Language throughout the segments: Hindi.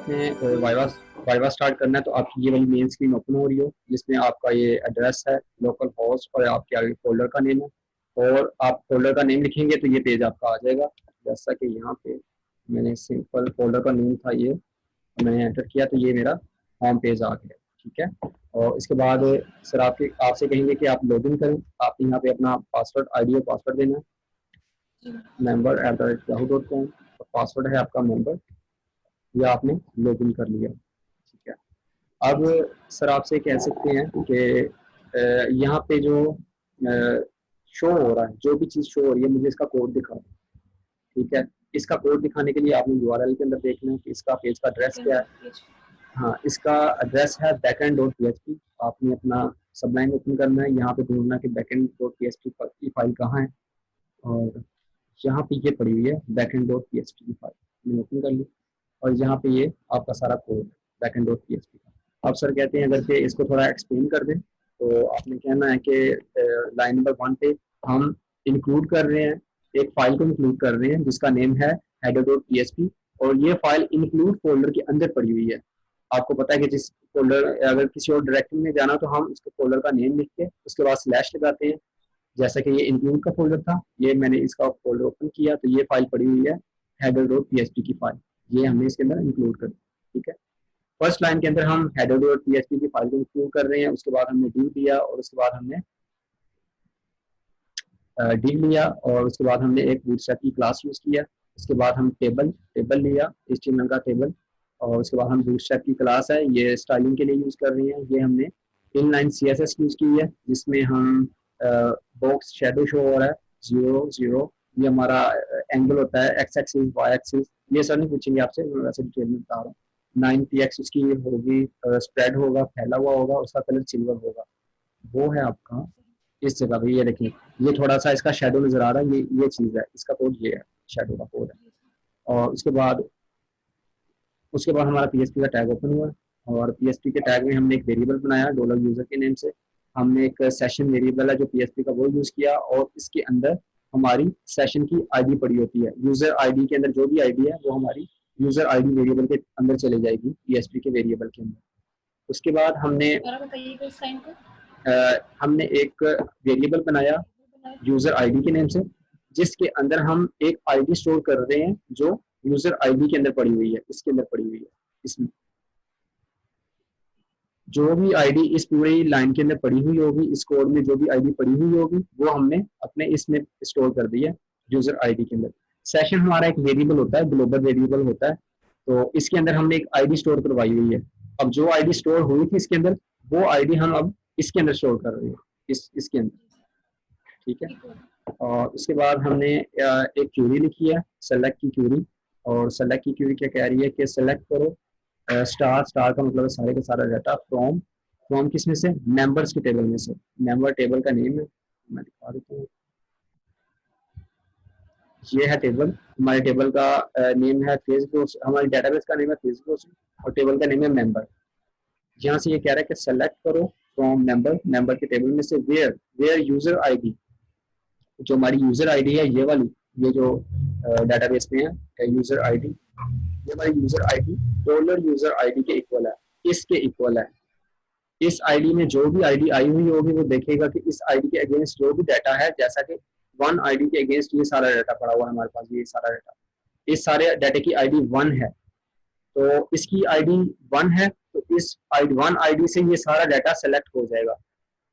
आपने वाइवा वाइवा स्टार्ट करना है तो आपकी ये वाली मेन स्क्रीन ओपन हो रही हो, जिसमें आपका ये एड्रेस है, लोकल होस्ट और आपके आगे फोल्डर का नेम है। और आप फोल्डर का नेम लिखेंगे तो ये पेज आपका आ जाएगा। जैसा कि यहाँ पे मैंने सिंपल फोल्डर का नेम था ये, मैंने एंटर किया तो ये मेरा होम पेज आ गया। ठीक है। और इसके बाद सर आपसे कहेंगे कि आप लॉगिन करें। आप यहाँ पे अपना पासवर्ड आईडी और पासवर्ड देना है, member@yahoo.com। पासवर्ड है आपका मेंबर, या आपने लॉगिन कर लिया। ठीक है। अब सर आपसे कह सकते हैं कि यहाँ पे जो शो हो रहा है, जो भी चीज़ शो हो रही है, मुझे इसका कोड दिखा दो। ठीक है। इसका कोड दिखाने के लिए आपने यूआरएल के अंदर देखना है कि इसका पेज का एड्रेस क्या है। हाँ, इसका एड्रेस है backend.php। आपने अपना सबलाइन ओपन करना है, यहाँ पे ढूंढना कि backend.php की फाइल कहाँ है, और यहाँ पे ये पड़ी हुई है backend.php की फाइल, मैंने ओपन कर ली। और यहाँ पे ये आपका सारा कोड है backend.php का। अब सर कहते हैं अगर के इसको थोड़ा एक्सप्लेन कर दें, तो आपने कहना है कि लाइन नंबर 1 पे हम इंक्लूड कर रहे हैं, एक फाइल को इंक्लूड कर रहे हैं जिसका नेम है header.php, और ये फाइल इंक्लूड फोल्डर के अंदर पड़ी हुई है। आपको पता है कि जिस फोल्डर, अगर किसी और डायरेक्टरी में जाना तो हम उसके फोल्डर का नेम लिख के उसके बाद स्लैश लगाते हैं। जैसा कि ये इंक्लूड का फोल्डर था, ये मैंने इसका फोल्डर ओपन किया तो ये फाइल पड़ी हुई है header.php की फाइल, ये हमने इसके अंदर इंक्लूड कर दी। ठीक है। फर्स्ट लाइन के अंदर हम header.php की फाइल को इंक्लूड कर रहे हैं, उसके बाद हमने div दिया, और उसके बाद हमने div लिया, और उसके बाद हमने एक बूटस्ट्रैप की क्लास यूज किया। उसके बाद हम टेबल लिया, HTML का टेबल, और उसके बाद हम बूटस्ट्रैप की क्लास है, ये स्टाइलिंग के लिए यूज कर रहे हैं। ये हमने इनलाइन CSS यूज की है, जिसमें हम बॉक्स शेडो शो हो रहा है 0 0, ये हमारा एंगल होता है x एक्सिस y एक्सिस। ये सर नहीं पूछेंगे आपसे, मैं वैसे डिटेल में बता रहा हूँ। 9px उसकी होगी, स्प्रेड होगा, फैला हुआ होगा, उसका कलर सिल्वर होगा, वो है आपका इस जगह पे। ये देखिए, ये थोड़ा सा इसका शेडो नजर आ रहा है, ये चीज है, इसका कोड ये है, शेडो का कोड है। और उसके बाद हमारा PHP का टैग ओपन हुआ, और PHP के टैग में हमने एक वेरिएबल बनाया $यूजर के नेम से। हमने एक सेशन वेरिएबल है जो PHP का, वो यूज किया, और इसके अंदर हमारी सेशन की आईडी पड़ी होती है। यूजर आईडी के अंदर जो भी आईडी है वो हमारी यूजर आईडी वेरिएबल के अंदर चले जाएगी, PHP के वेरिएबल के अंदर। उसके बाद हमने एक वेरिएबल बनाया यूजर आईडी के नेम से, जिसके अंदर हम एक आईडी स्टोर कर रहे हैं जो यूजर आईडी के अंदर पड़ी हुई है, इसके अंदर पड़ी हुई है। इसमें जो भी आईडी इस पूरी लाइन के अंदर पड़ी हुई होगी, इस कोड में जो भी आईडी पड़ी हुई होगी, वो हमने अपने इसमें स्टोर कर दी है यूजर आईडी के अंदर। सेशन हमारा एक वेरिएबल होता है, ग्लोबल वेरिएबल होता है, तो इसके अंदर हमने एक आईडी स्टोर करवाई हुई है। अब जो आईडी स्टोर हुई थी इसके अंदर, वो आईडी हम अब इसके अंदर स्टोर कर रहे हैं, इसके अंदर। ठीक है। और उसके बाद हमने एक क्यूरी लिखी है, सेलेक्ट की क्यूरी। और सेलेक्ट की क्यूरी क्या कह रही है कि सेलेक्ट करो स्टार का मतलब है सारे का सारा डाटा, फ्रॉम किस में से, मेंबर्स के टेबल में से। मेंबर टेबल का नेम है, मैं दिखा देता हूँ, ये है टेबल। हमारे टेबल का नेम है फेसबुक, हमारे डेटाबेस का नेम है फेसबुक, और टेबल का नेम है मेंबर। यहाँ से ये कह रहा है कि सेलेक्ट करो फ्रॉम मेंबर के टेबल में से वेयर यूजर आईडी, जो हमारी यूजर आईडी है ये वाली, ये जो डेटाबेस में है यूजर आईडी, ये हमारी यूजर आईडी $यूजर आईडी के इक्वल है, इसके इक्वल है। इस आईडी में जो भी आईडी आई हुई होगी वो देखेगा कि इस आईडी के अगेंस्ट जो भी डाटा है, जैसा कि 1 आईडी के अगेंस्ट ये सारा डाटा पड़ा हुआ है हमारे पास, ये सारा डाटा, इस सारे डाटा की आईडी 1 है, तो इसकी आईडी 1 है, तो इस आईडी 1 आईडी से ये सारा डाटा सेलेक्ट हो जाएगा।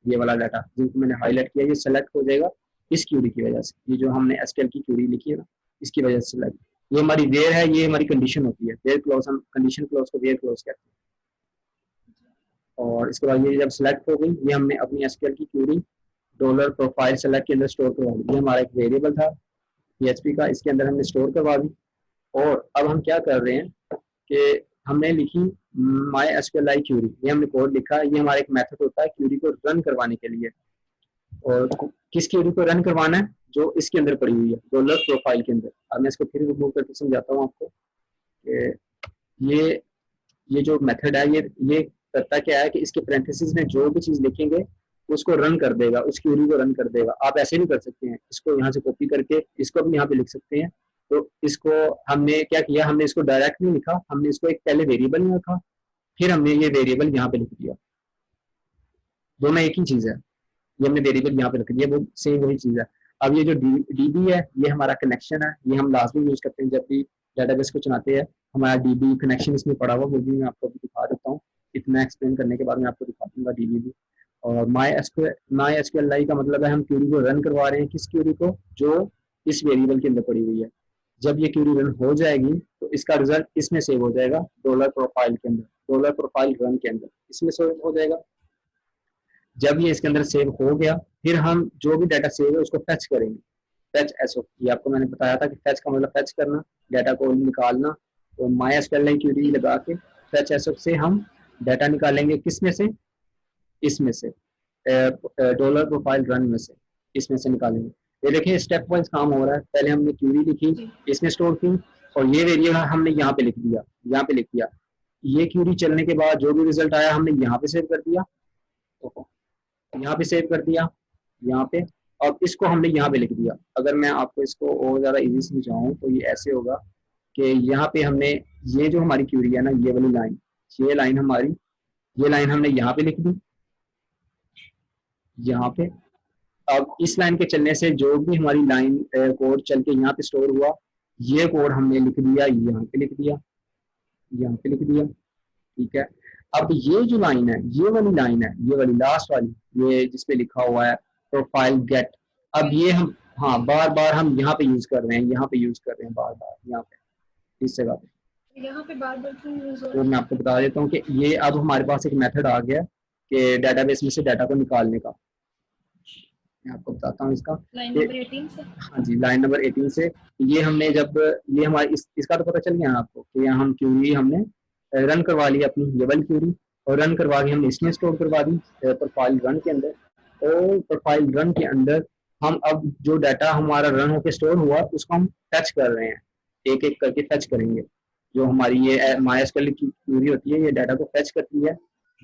ये वाला डाटा जिनको मैंने हाईलाइट किया, ये सेलेक्ट हो जाएगा इस क्यूरी की वजह से। ये जो हमने SQL की क्यूरी लिखी है ना, इसकी वजह से सेलेक्ट। ये हमारी वेयर है, ये हमारी कंडीशन होती है, वेयर क्लॉज, हम कंडीशन क्लॉज को वेयर क्लॉज कहते हैं। और इसके बाद ये जब सेलेक्ट हो गई, ये हमने अपनी SQL की क्यूरी $प्रोफाइल सेलेक्ट के अंदर स्टोर करवा दी। ये हमारा एक वेरिएबल था PHP का, इसके अंदर हमने स्टोर करवा दी। और अब हम क्या कर रहे हैं कि हमने लिखी MySQLi क्यूरी, ये हमने कोड लिखा। ये हमारा एक मेथड होता है क्यूरी को रन करवाने के लिए। और किस क्यूरी को रन करवाना है, जो इसके अंदर पड़ी हुई है $प्रोफाइल के अंदर। अब मैं इसको फिर रिमूव करके समझाता हूँ आपको कि ये जो मेथड है, ये करता क्या है कि इसके पैरेंथेसिस में जो भी चीज लिखेंगे उसको रन कर देगा, उस क्यूरी को रन कर देगा। आप ऐसे नहीं कर सकते हैं, इसको यहाँ से कॉपी करके इसको भी यहाँ पे लिख सकते हैं, तो इसको हमने क्या किया, हमने इसको डायरेक्ट नहीं लिखा, हमने इसको एक पहले वेरिएबल में रखा, फिर हमने ये वेरिएबल यहाँ पे लिख दिया। दोनों एक ही चीज है, ये हमने वेरिएबल यहाँ पे रख दिया, वो सेम वही चीज है। अब ये जो डीबी है ये हमारा कनेक्शन है, ये हम लाजमी यूज करते हैं जब भी डेटाबेस को चलाते हैं। हमारा डीबी कनेक्शन इसमें पड़ा हुआ, वो भी मैं आपको अभी दिखा देता हूँ। इतना एक्सप्लेन करने के बाद मैं आपको दिखा दूंगा डीबी भी। और माई एसक्यूएल का मतलब है हम क्यूरी को रन करवा रहे हैं, किस क्यूरी को, जो इस वेरिएबल के अंदर पड़ी हुई है। जब ये क्यूरी रन हो जाएगी तो इसका रिजल्ट इसमें सेव हो जाएगा, डॉलर प्रोफाइल के अंदर, डॉलर प्रोफाइल रन के अंदर इसमें सेव हो जाएगा। जब ये इसके अंदर सेव हो गया, फिर हम जो भी डाटा सेव है उसको फेच करेंगे। फेच एसओ, ये आपको मैंने बताया था कि फेच का मतलब फेच करना, डाटा को निकालना। तो माई एसक्यूएल क्यूरी लगा के फेच एसओ से हम डाटा निकालेंगे, किसमें से, इसमें से, डॉलर प्रोफाइल रन में से, इसमें से निकालेंगे। ये देखिए स्टेप वाइज काम हो रहा है। पहले हमने क्यूरी लिखी, इसमें स्टोर की, और ये वेरिएबल हमने यहाँ पे लिख दिया, यहाँ पे लिख दिया। ये क्यूरी चलने के बाद जो भी रिजल्ट आया हमने यहाँ पे सेव कर दिया, यहाँ पे सेव कर दिया, यहाँ पे, और इसको हमने यहाँ पे लिख दिया। अगर मैं आपको इसको और ज्यादा इजी समझाऊं तो ये ऐसे होगा कि यहाँ पे हमने ये जो हमारी क्यूरी है ना, ये वाली लाइन, ये लाइन हमारी, ये लाइन हमने यहाँ पे लिख दी, यहाँ पे। अब इस लाइन के चलने से जो भी हमारी लाइन कोड चल के यहाँ पे स्टोर हुआ, ये कोड हमने लिख दिया, यहाँ पे लिख दिया, यहाँ पे लिख दिया, ठीक है। अब ये जो लाइन है, ये वाली लाइन है, ये वाली लास्ट वाली, ये जिसपे लिखा हुआ है प्रोफाइल गेट, अब ये हम, हाँ, बार बार हम यहाँ पे यूज कर रहे हैं, यहाँ पे यूज कर रहे हैं बार बार, यहाँ पे इस जगह पे, यहाँ पे बार बार क्यों यूज हो रहा तो है? मैं आपको बता देता हूँ कि ये अब हमारे पास एक मेथड आ गया कि डेटाबेस में से डाटा को निकालने का। मैं आपको बताता हूँ इसका, लाइन नंबर 18 से। हाँ जी, लाइन नंबर 18 से। ये हमने जब, ये हमारे इसका तो पता चल गया आपको कि यहाँ हम क्यूरी हमने रन करवा ली अपनी, ये वाली क्यूरी, और रन करवा के हमने इसमें स्टोर करवा दी प्रोफाइल रन के अंदर। और प्रोफाइल रन के अंदर हम अब जो डाटा हमारा रन होकर स्टोर हुआ उसको हम टच कर रहे हैं, एक एक करके टच करेंगे। जो हमारी ये माइस्क्यूएल की क्यूरी होती है, ये डाटा को फैच करती है।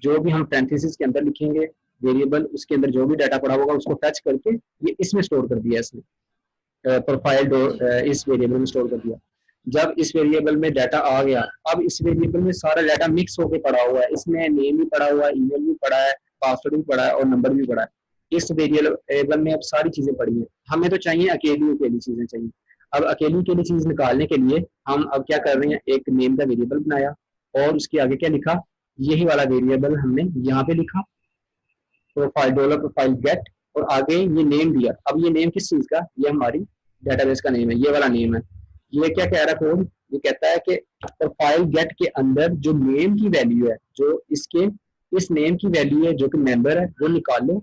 जो भी हम पैरेंथेसिस के अंदर लिखेंगे वेरिएबल, उसके अंदर जो भी डाटा पड़ा होगा उसको फैच करके ये इसमें स्टोर कर दिया, इसने प्रोफाइल इस वेरिएबल में स्टोर कर दिया। जब इस वेरिएबल में डाटा आ गया, अब इस वेरिएबल में सारा डाटा मिक्स होकर पड़ा हुआ है, इसमें नेम भी पड़ा हुआ है, ईमेल भी पड़ा है, पासवर्ड भी पड़ा है और नंबर भी पड़ा है। इस वेरिएबल में अब सारी चीजें पड़ी हैं, हमें तो चाहिए अकेली अकेली चीजें चाहिए। अब अकेली अकेली चीज निकालने के लिए हम अब क्या कर रहे हैं, एक नेम का वेरिएबल बनाया और उसके आगे क्या लिखा, यही वाला वेरिएबल हमने यहाँ पे लिखा, प्रोफाइल डॉलर प्रोफाइल गेट, और आगे ये नेम दिया। अब ये नेम किस चीज का, ये हमारी डेटाबेस का नेम है, ये वाला नेम है। ये क्या कह रहा है कोड, ये कहता है कि प्रोफाइल गेट के अंदर जो नेम की वैल्यू है, जो इसके इस नेम की वैल्यू है जो कि मेंबर है, वो निकालो,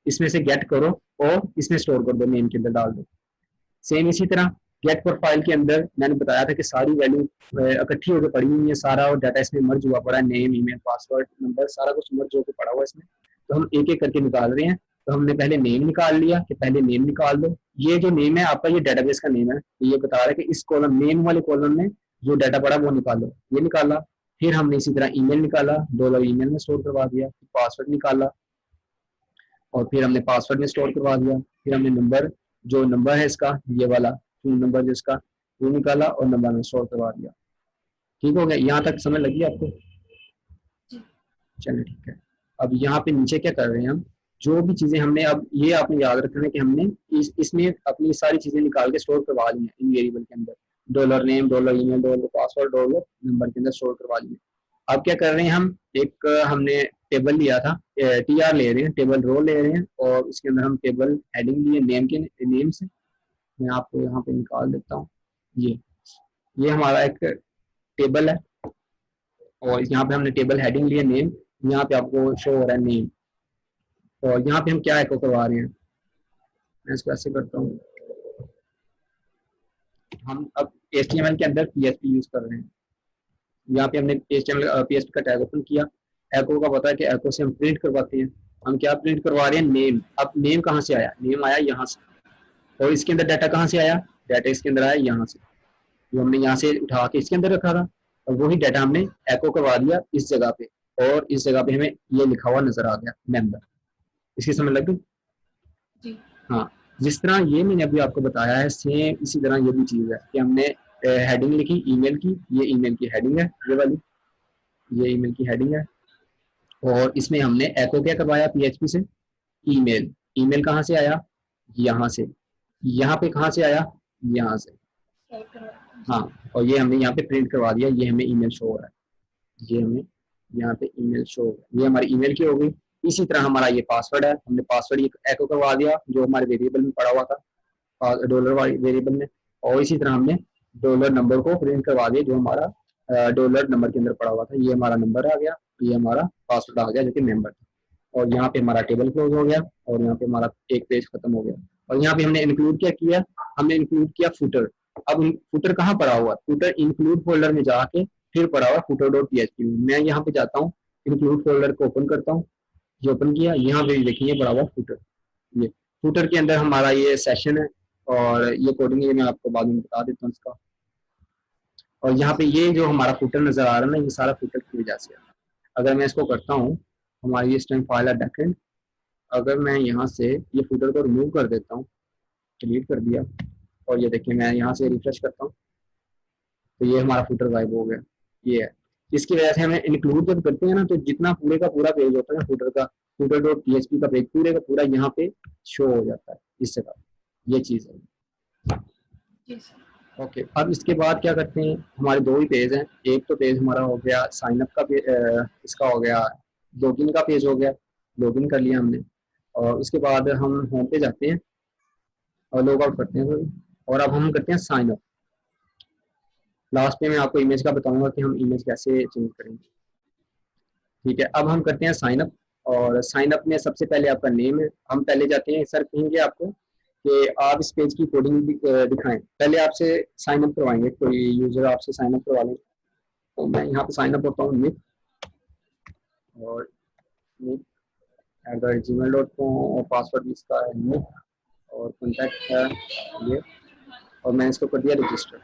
इसमें से गेट करो और इसमें स्टोर कर दो, नेम के अंदर डाल दो। सेम इसी तरह गेट प्रोफाइल के अंदर मैंने बताया था कि सारी वैल्यू इकट्ठी होकर पड़ी हुई है, सारा और डाटा इसमें मर्ज हुआ पड़ा है, नेम, ईमेल, पासवर्ड, नंबर, सारा कुछ मर्ज होकर पड़ा हुआ है इसमें। तो हम एक एक करके निकाल रहे हैं। तो हमने पहले नेम निकाल लिया कि पहले नेम निकाल दो। ये जो नेम है आपका, ये डेटाबेस का नेम है, तो ये बता रहा है कि इस कॉलम, नेम वाले कॉलम में जो डाटा पड़ा वो निकालो, ये निकाला। फिर हमने इसी तरह ईमेल निकाला, डॉलर ईमेल में स्टोर करवा दिया, पासवर्ड निकाला और फिर हमने पासवर्ड में स्टोर करवा दिया। फिर हमने नंबर, जो नंबर है इसका, ये वाला नंबर जिसका, वो निकाला और नंबर में स्टोर करवा दिया। ठीक हो गया, यहाँ तक समझ लगी आपको? चलिए ठीक है। अब यहाँ पे नीचे क्या कर रहे हैं हम, जो भी चीजें हमने, अब ये आपने याद रखना है कि हमने इसमें अपनी सारी चीजें निकाल के स्टोर करवा ली हैं इन वेरिएबल के अंदर, dollar name, dollar email, dollar password, dollar number के अंदर स्टोर करवा लिए। अब क्या कर रहे हैं हम, एक हमने टेबल लिया था, टीआर ले रहे हैं, टेबल रो ले रहे हैं, और उसके अंदर हम टेबल हेडिंग लिए नेम के, नेम से। मैं आपको यहाँ पे निकाल देता हूँ। ये हमारा एक टेबल है और यहाँ पे हमने टेबल हेडिंग लिया नेम, यहाँ पे आपको शो हो रहा है नेम, और यहाँ पे हम क्या एको करवा रहे हैं, मैं इसको ऐसे करता हूँ। हम अब HTML के अंदर PHP यूज कर रहे हैं। यहाँ पे हमने HTML PHP का टैग ओपन किया। एको का पता है कि एको से हम प्रिंट करवाते हैं। हम क्या प्रिंट करवा रहे हैं, नेम। अब नेम कहाँ से आया, नेम आया यहाँ से, और इसके अंदर डाटा कहाँ से आया, डाटा इसके अंदर आया यहाँ से, जो हमने यहाँ से उठा के इसके अंदर रखा था, और वही डाटा हमने एको करवा दिया इस जगह पे, और इस जगह पे हमें ये लिखा हुआ नजर आ गया मेंबर। इसकी समझ लग गई? हाँ। जिस तरह ये मैंने अभी आपको बताया है, सेम इसी तरह ये भी चीज़ है कि हमने हेडिंग लिखी ईमेल की, ये ईमेल की हेडिंग है, ये वाली, ये ईमेल की हेडिंग है। और इसमें हमने एको क्या करवाया पीएचपी से, ईमेल। ईमेल कहाँ से आया, यहाँ से। यहाँ पे कहाँ से आया, यहाँ से। टाइप करवा। हाँ, और ये हमने यहाँ पे प्रिंट करवा दिया, ये हमें ईमेल शो हो रहा है, ये हमें यहाँ पे ईमेल शो हो रहा है, ये हमारी ईमेल की हो गई। इसी तरह हमारा ये पासवर्ड है, हमने पासवर्ड ये एको करवा दिया जो हमारे वेरिएबल में पड़ा हुआ था, डॉलर वाली वेरिएबल में। और इसी तरह हमने डॉलर नंबर को प्रिंट करवा दिया जो हमारा डॉलर नंबर के अंदर पड़ा हुआ था। ये हमारा नंबर आ गया, ये हमारा पासवर्ड आ गया जो कि मेंबर था। और यहाँ पे हमारा टेबल क्लोज हो गया, और यहाँ पे हमारा एक पेज खत्म हो गया। और यहाँ पे हमने इंक्लूड क्या किया, हमने इंक्लूड किया फुटर। अब फुटर कहाँ पड़ा हुआ, फुटर इंक्लूड फोल्डर में जाके फिर पड़ा हुआ फुटर डॉट पीएचपी में। मैं यहाँ पे जाता हूँ, इंक्लूड फोल्डर को ओपन करता हूँ, जो ओपन किया, यहाँ पे देखिए पड़ा हुआ फुटर। ये फुटर के अंदर हमारा ये सेशन है, और ये कोडिंग ये मैं आपको बाद में बता देता हूँ इसका। और यहाँ पे ये जो हमारा फुटर नजर आ रहा है ना, ये सारा फुटर की वजह से है। अगर मैं इसको करता हूँ, हमारी ये स्ट्रिंग फाइल है बैकएंड, अगर मैं यहाँ से ये फुटर को रिमूव कर देता हूँ, डिलीट कर दिया, और ये देखिए मैं यहाँ से रिफ्रेश करता हूँ, तो ये हमारा फुटर गायब हो गया। ये है, इसकी वजह से हमें इंक्लूड जब करते हैं ना, तो जितना पूरे का पूरा पेज होता है फुटर का, फुटर डॉट पीएचपी का पेज पूरे का पूरा यहाँ पे शो हो जाता है इस तरह। ये चीज़ है। जी सर। ओके, अब इसके बाद क्या करते हैं, हमारे दो ही पेज हैं। एक तो पेज हमारा हो गया साइन अप का इसका हो गया, लॉगिन का पेज हो गया, लॉगिन कर लिया हमने। और उसके बाद हम होम पे जाते हैं और लॉग आउट करते हैं, और अब हम करते हैं साइन अप। लास्ट में मैं आपको इमेज का बताऊंगा कि हम इमेज कैसे चेंज करेंगे। ठीक है, अब हम करते हैं साइन अप। और साइन अप में सबसे पहले आपका नेम है। हम पहले जाते हैं, सर कहेंगे आपको कि आप इस पेज की कोडिंग दिखाएं। पहले आपसे साइन अप करवाएंगे, कोई यूजर आपसे साइन अप करवा लेंगे। तो मैं यहाँ पे साइन अप होता हूँ निक, और nick@gmail.com, और पासवर्ड इसका है निक, और कॉन्टैक्ट है ये, और मैंने इसको कर दिया रजिस्टर।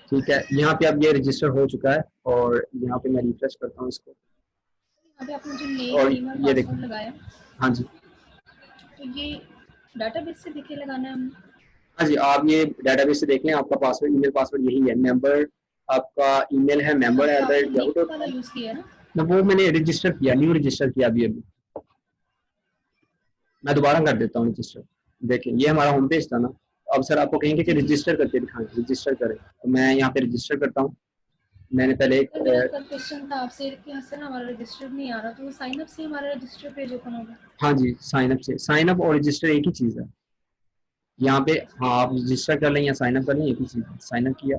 ठीक है, यहाँ पे अब ये रजिस्टर हो चुका है, और यहाँ पे मैं रिफ्रेश करता हूँ इसको, यहाँ पे आपने जो और नेम ईमेल ये पासवर्ड देखो, लगाया, हाँ जी, तो ये डाटाबेस से देखे लगाना है हमने। हाँ जी, आप ये डेटाबेस से देख लें, आपका पासवर्ड, ईमेल पासवर्ड यही है। मेंबर आपका ईमेल है यहाँ पे आपने निक member@yahoo.com। वाला यूज किया है ना। ना, वो मैंने रजिस्टर किया, न्यू रजिस्टर किया अभी अभी। मैं दोबारा कर देता हूँ रजिस्टर। देखिए ये हमारा होम पेज था ना, अब सर आपको कहेंगे कि रजिस्टर करके दिखाएं, रजिस्टर करें, तो मैं यहाँ पे रजिस्टर करता हूँ। मैंने पहले एक सर मेरा कल क्वेश्चन था आपसे कि सर हमारा रजिस्टर नहीं आ रहा, तो वो साइन अप से हमारा रजिस्टर पेज ओपन होगा। हाँ जी, साइन अप से, साइन अप और रजिस्टर एक ही चीज़ है यहाँ पे। हाँ, आप रजिस्टर कर लें या साइन अप कर लें, एक ही चीज़ है। साइन अप किया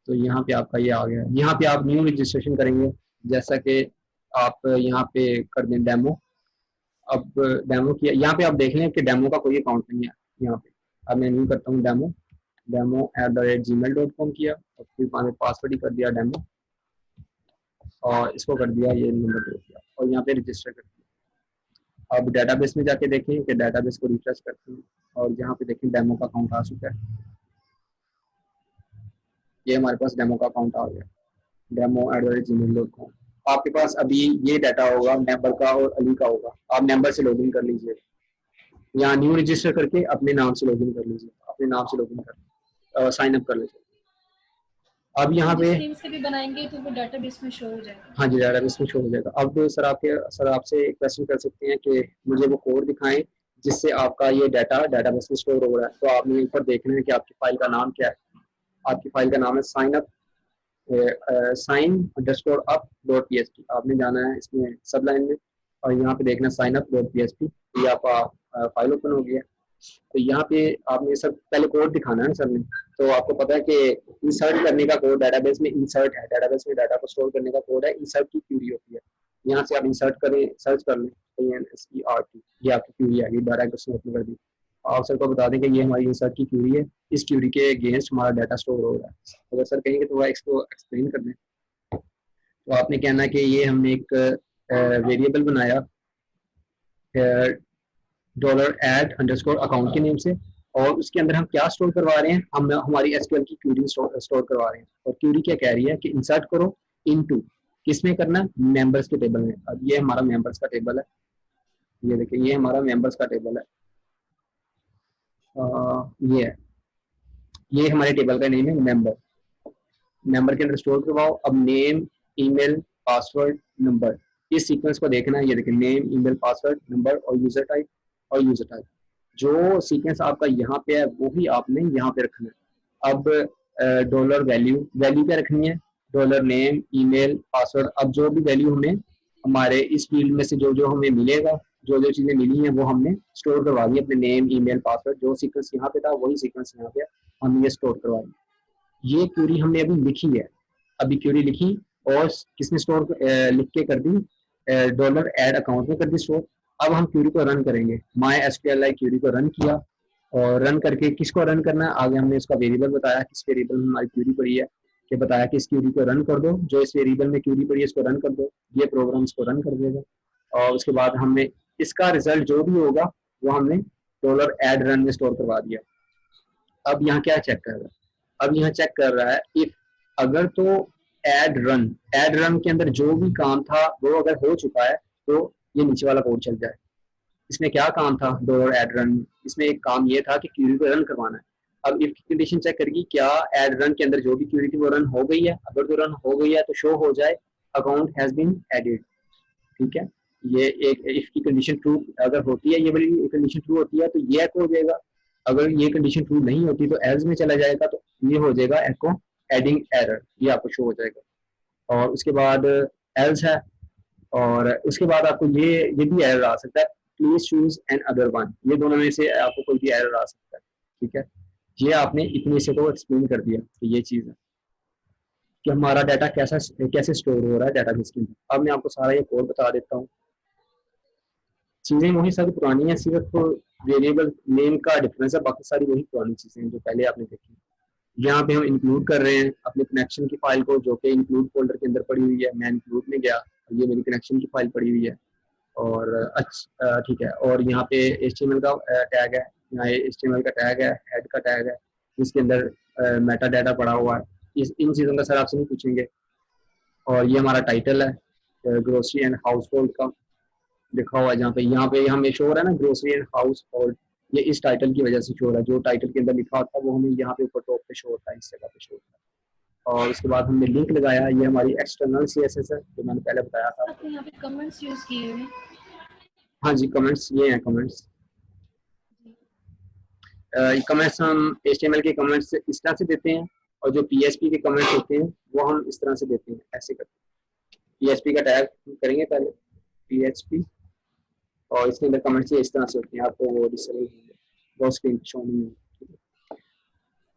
तो यहाँ पे आपका ये आ गया। यहाँ पे आप न्यू रजिस्ट्रेशन करेंगे, जैसा कि आप यहाँ पे कर दें डेमो। अब डेमो किया, यहाँ पे आप देख लें कि डेमो का कोई अकाउंट नहीं है यहाँ पे। अब मैं न्यू करता हूँ डेमो, demo@gmail.com किया, और फिर पासवर्ड ही कर दिया डेमो, और इसको कर दिया ये नंबर दे दिया, और यहाँ पे रजिस्टर कर दिया। अब डेटाबेस में जाके देखें कि डेटाबेस को रिफ्रेश करते हैं, और यहाँ पे देखें डेमो का अकाउंट आ चुका है। ये हमारे पास डेमो का अकाउंट आ गया, demo@gmail.com। आपके पास अभी ये डाटा होगा मेंबर का और अली का होगा। आप मेंबर से लॉगिन कर लीजिए, यहाँ न्यू रजिस्टर करके अपने नाम से लॉगिन कर लीजिए, अपने नाम से लॉगिन कर साइन अप कर लीजिए। अब यहाँ पे जिस नेम से भी बनाएंगे तो वो डाटाबेस में शो हो जाएगा। हाँ जी, डाटाबेस में शो हो जाएगा। अब सर आपसे एक क्वेश्चन कर सकते हैं कि मुझे वो कोड दिखाएं जिससे आपका ये डाटा डाटाबेस में स्टोर हो रहा है। तो आपने ऊपर देखना है कि आपकी फाइल का नाम क्या है। आपकी फाइल का नाम है sign_up.php। आपने जाना है इसमें सब लाइन में, और यहाँ पे देखना sign_up.php। ये आपका फाइल ओपन हो गया। तो यहाँ पे आपने सब पहले कोड दिखाना है सर ने। तो आपको पता है कि इंसर्ट करने का कोड डेटाबेस में इंसर्ट है, डेटाबेस में डाटा को स्टोर करने का कोड है, इंसर्ट की क्यूरी होती है। यहाँ से आप इंसर्ट करें, सर्च कर लें INSERT, ये आपकी क्यूरी आएगी, डायरेक्ट उसने ओपन कर दी। आप सर को बता दें कि ये हमारी इंसर्ट की क्यूरी है, इस क्यूरी के अगेंस्ट हमारा डाटा स्टोर हो रहा है। अगर सर कहेंगे तो वह इसको एक्सप्लेन कर दें, तो आपने कहना है कि ये हमने एक वेरिएबल बनाया $@_अकाउंट के नेम से, और उसके अंदर हम क्या स्टोर करवा रहे हैं, हम हमारी एसक्यूएल की क्यूरी स्टोर करवा रहे हैं। और क्यूरी क्या कह रही है कि इंसर्ट करो इनटू, किसमें करना है, मेंबर्स के टेबल में। अब ये हमारा मेंबर्स का टेबल है, ये देखिए ये हमारा मेंबर्स का टेबल है। ये है, ये हमारे टेबल का नेम है मेंबर। मेंबर के अंदर स्टोर करवाओ। अब नेम, ईमेल, पासवर्ड, नंबर, इस सीक्वेंस को देखना है। ये देखिए नेम, ईमेल, पासवर्ड, नंबर और यूजर टाइप और यूजर टाइप। जो सीक्वेंस आपका यहाँ पे है वो ही आपने यहाँ पे रखना है। अब डॉलर वैल्यू, वैल्यू क्या रखनी है, डॉलर नेम, ईमेल, पासवर्ड। अब जो भी वैल्यू हमें हमारे इस फील्ड में से जो जो हमें मिलेगा, जो जो चीजें मिली हैं वो हमने स्टोर करवा दी अपने नेम, ईमेल, पासवर्ड। जो सीक्वेंस यहाँ पे था वही सीक्वेंस यहाँ पे हमने ये स्टोर करवा दी। ये क्यूरी हमने अभी लिखी है, अभी क्यूरी लिखी और किसने स्टोर लिख के कर दी, डॉलर ऐड अकाउंट में कर दी स्टोर। अब हम क्यूरी को रन करेंगे। माई एसक्यूएलआई क्यूरी को रन किया और रन करके किसको रन करना है, आगे हमने इसका वेरिएबल बताया, किस वेरिएबल में हमारी क्यूरी पड़ी है, कि बताया कि इस क्यूरी को रन कर दो, जो इस वेरिएबल में क्यूरी पड़ी है इसको रन कर दो। ये प्रोग्राम इसको रन कर देगा और उसके बाद हमने इसका रिजल्ट जो भी होगा वो हमने डॉलर ऐड रन में स्टोर करवा दिया। अब यहाँ क्या चेक कर रहा है, अब यहाँ चेक कर रहा है इफ, अगर तो ऐड रन के अंदर जो भी काम था वो अगर हो चुका है तो ये नीचे वाला कोड चल जाए। इसमें क्या काम था डॉलर ऐड रन, इसमें एक काम ये था कि क्यूरी को रन करवाना है। अब इफ की कंडीशन चेक करेगी क्या ऐड रन के अंदर जो भी क्यूरी थी वो रन हो गई है। अगर तो रन हो गई है तो शो हो जाए अकाउंट हैज बीन एडेड। ठीक है, ये एक इफ की कंडीशन ट्रू अगर होती है, ये वाली कंडीशन ट्रू होती है तो ये एको हो जाएगा। अगर ये कंडीशन ट्रू नहीं होती तो एल्स में चला जाएगा, तो ये हो जाएगा एको एडिंग एरर, ये आपको शो हो जाएगा। और उसके बाद एल्स है और उसके बाद आपको ये भी एरर आ सकता है, please choose an other one. ये दोनों में से आपको कोई भी एरर आ सकता है। ठीक है, ये आपने इतने से तो एक्सप्लेन कर दिया कि ये चीज़ है कि हमारा डाटा कैसे स्टोर हो रहा है डाटाबेस के अंदर। अब मैं आपको सारा ये कोड बता देता हूँ। चीज़ें वही सारी पुरानी है, सिर्फ वेरिएबल नेम का डिफरेंस है, बाकी सारी वही पुरानी चीज़ें हैं जो पहले आपने देखी। यहाँ पे हम इंक्लूड कर रहे हैं अपने कनेक्शन की फाइल को, जो कि इंक्लूड फोल्डर के अंदर पड़ी हुई है। मैं इंक्लूड में गया, ये मेरी कनेक्शन की फाइल पड़ी हुई है और अच्छा ठीक है। और यहाँ पे HTML का टैग है, यहाँ HTML का टैग है, हेड का टैग है, इसके अंदर मेटा डाटा पड़ा हुआ है। इन चीज़ों का सर आपसे नहीं पूछेंगे। और ये हमारा टाइटल है, ग्रोसरी एंड हाउस होल्ड का लिखा हुआ है। यहाँ पे हमें शो हो रहा है ना ग्रोसरी एंड हाउस होल्ड, ये इस टाइटल की वजह से शो हो रहा है। जो टाइटल के अंदर लिखा होता है वो हमें यहाँ पे ऊपर टॉप पे शो होता है, इस जगह पे शो होता है। और उसके बाद हमने लिंक लगाया, ये हमारी एक्सटर्नल CSS है जो मैंने पहले बताया था। आपने यहाँ पे कमेंट्स यूज किए हुए हैं। हाँ जी, कमेंट्स ये हैं कमेंट्स। कमेंट्स हम HTML के कमेंट्स इस तरह से देते हैं और जो PHP के कमेंट्स होते हैं वो हम इस तरह से देते हैं, ऐसे करते हैं। PHP का टैग करेंगे पहले PHP और इसके अंदर कमेंट्स इस तरह से होते हैं, आपको वो स्क्रीन शो नहीं है।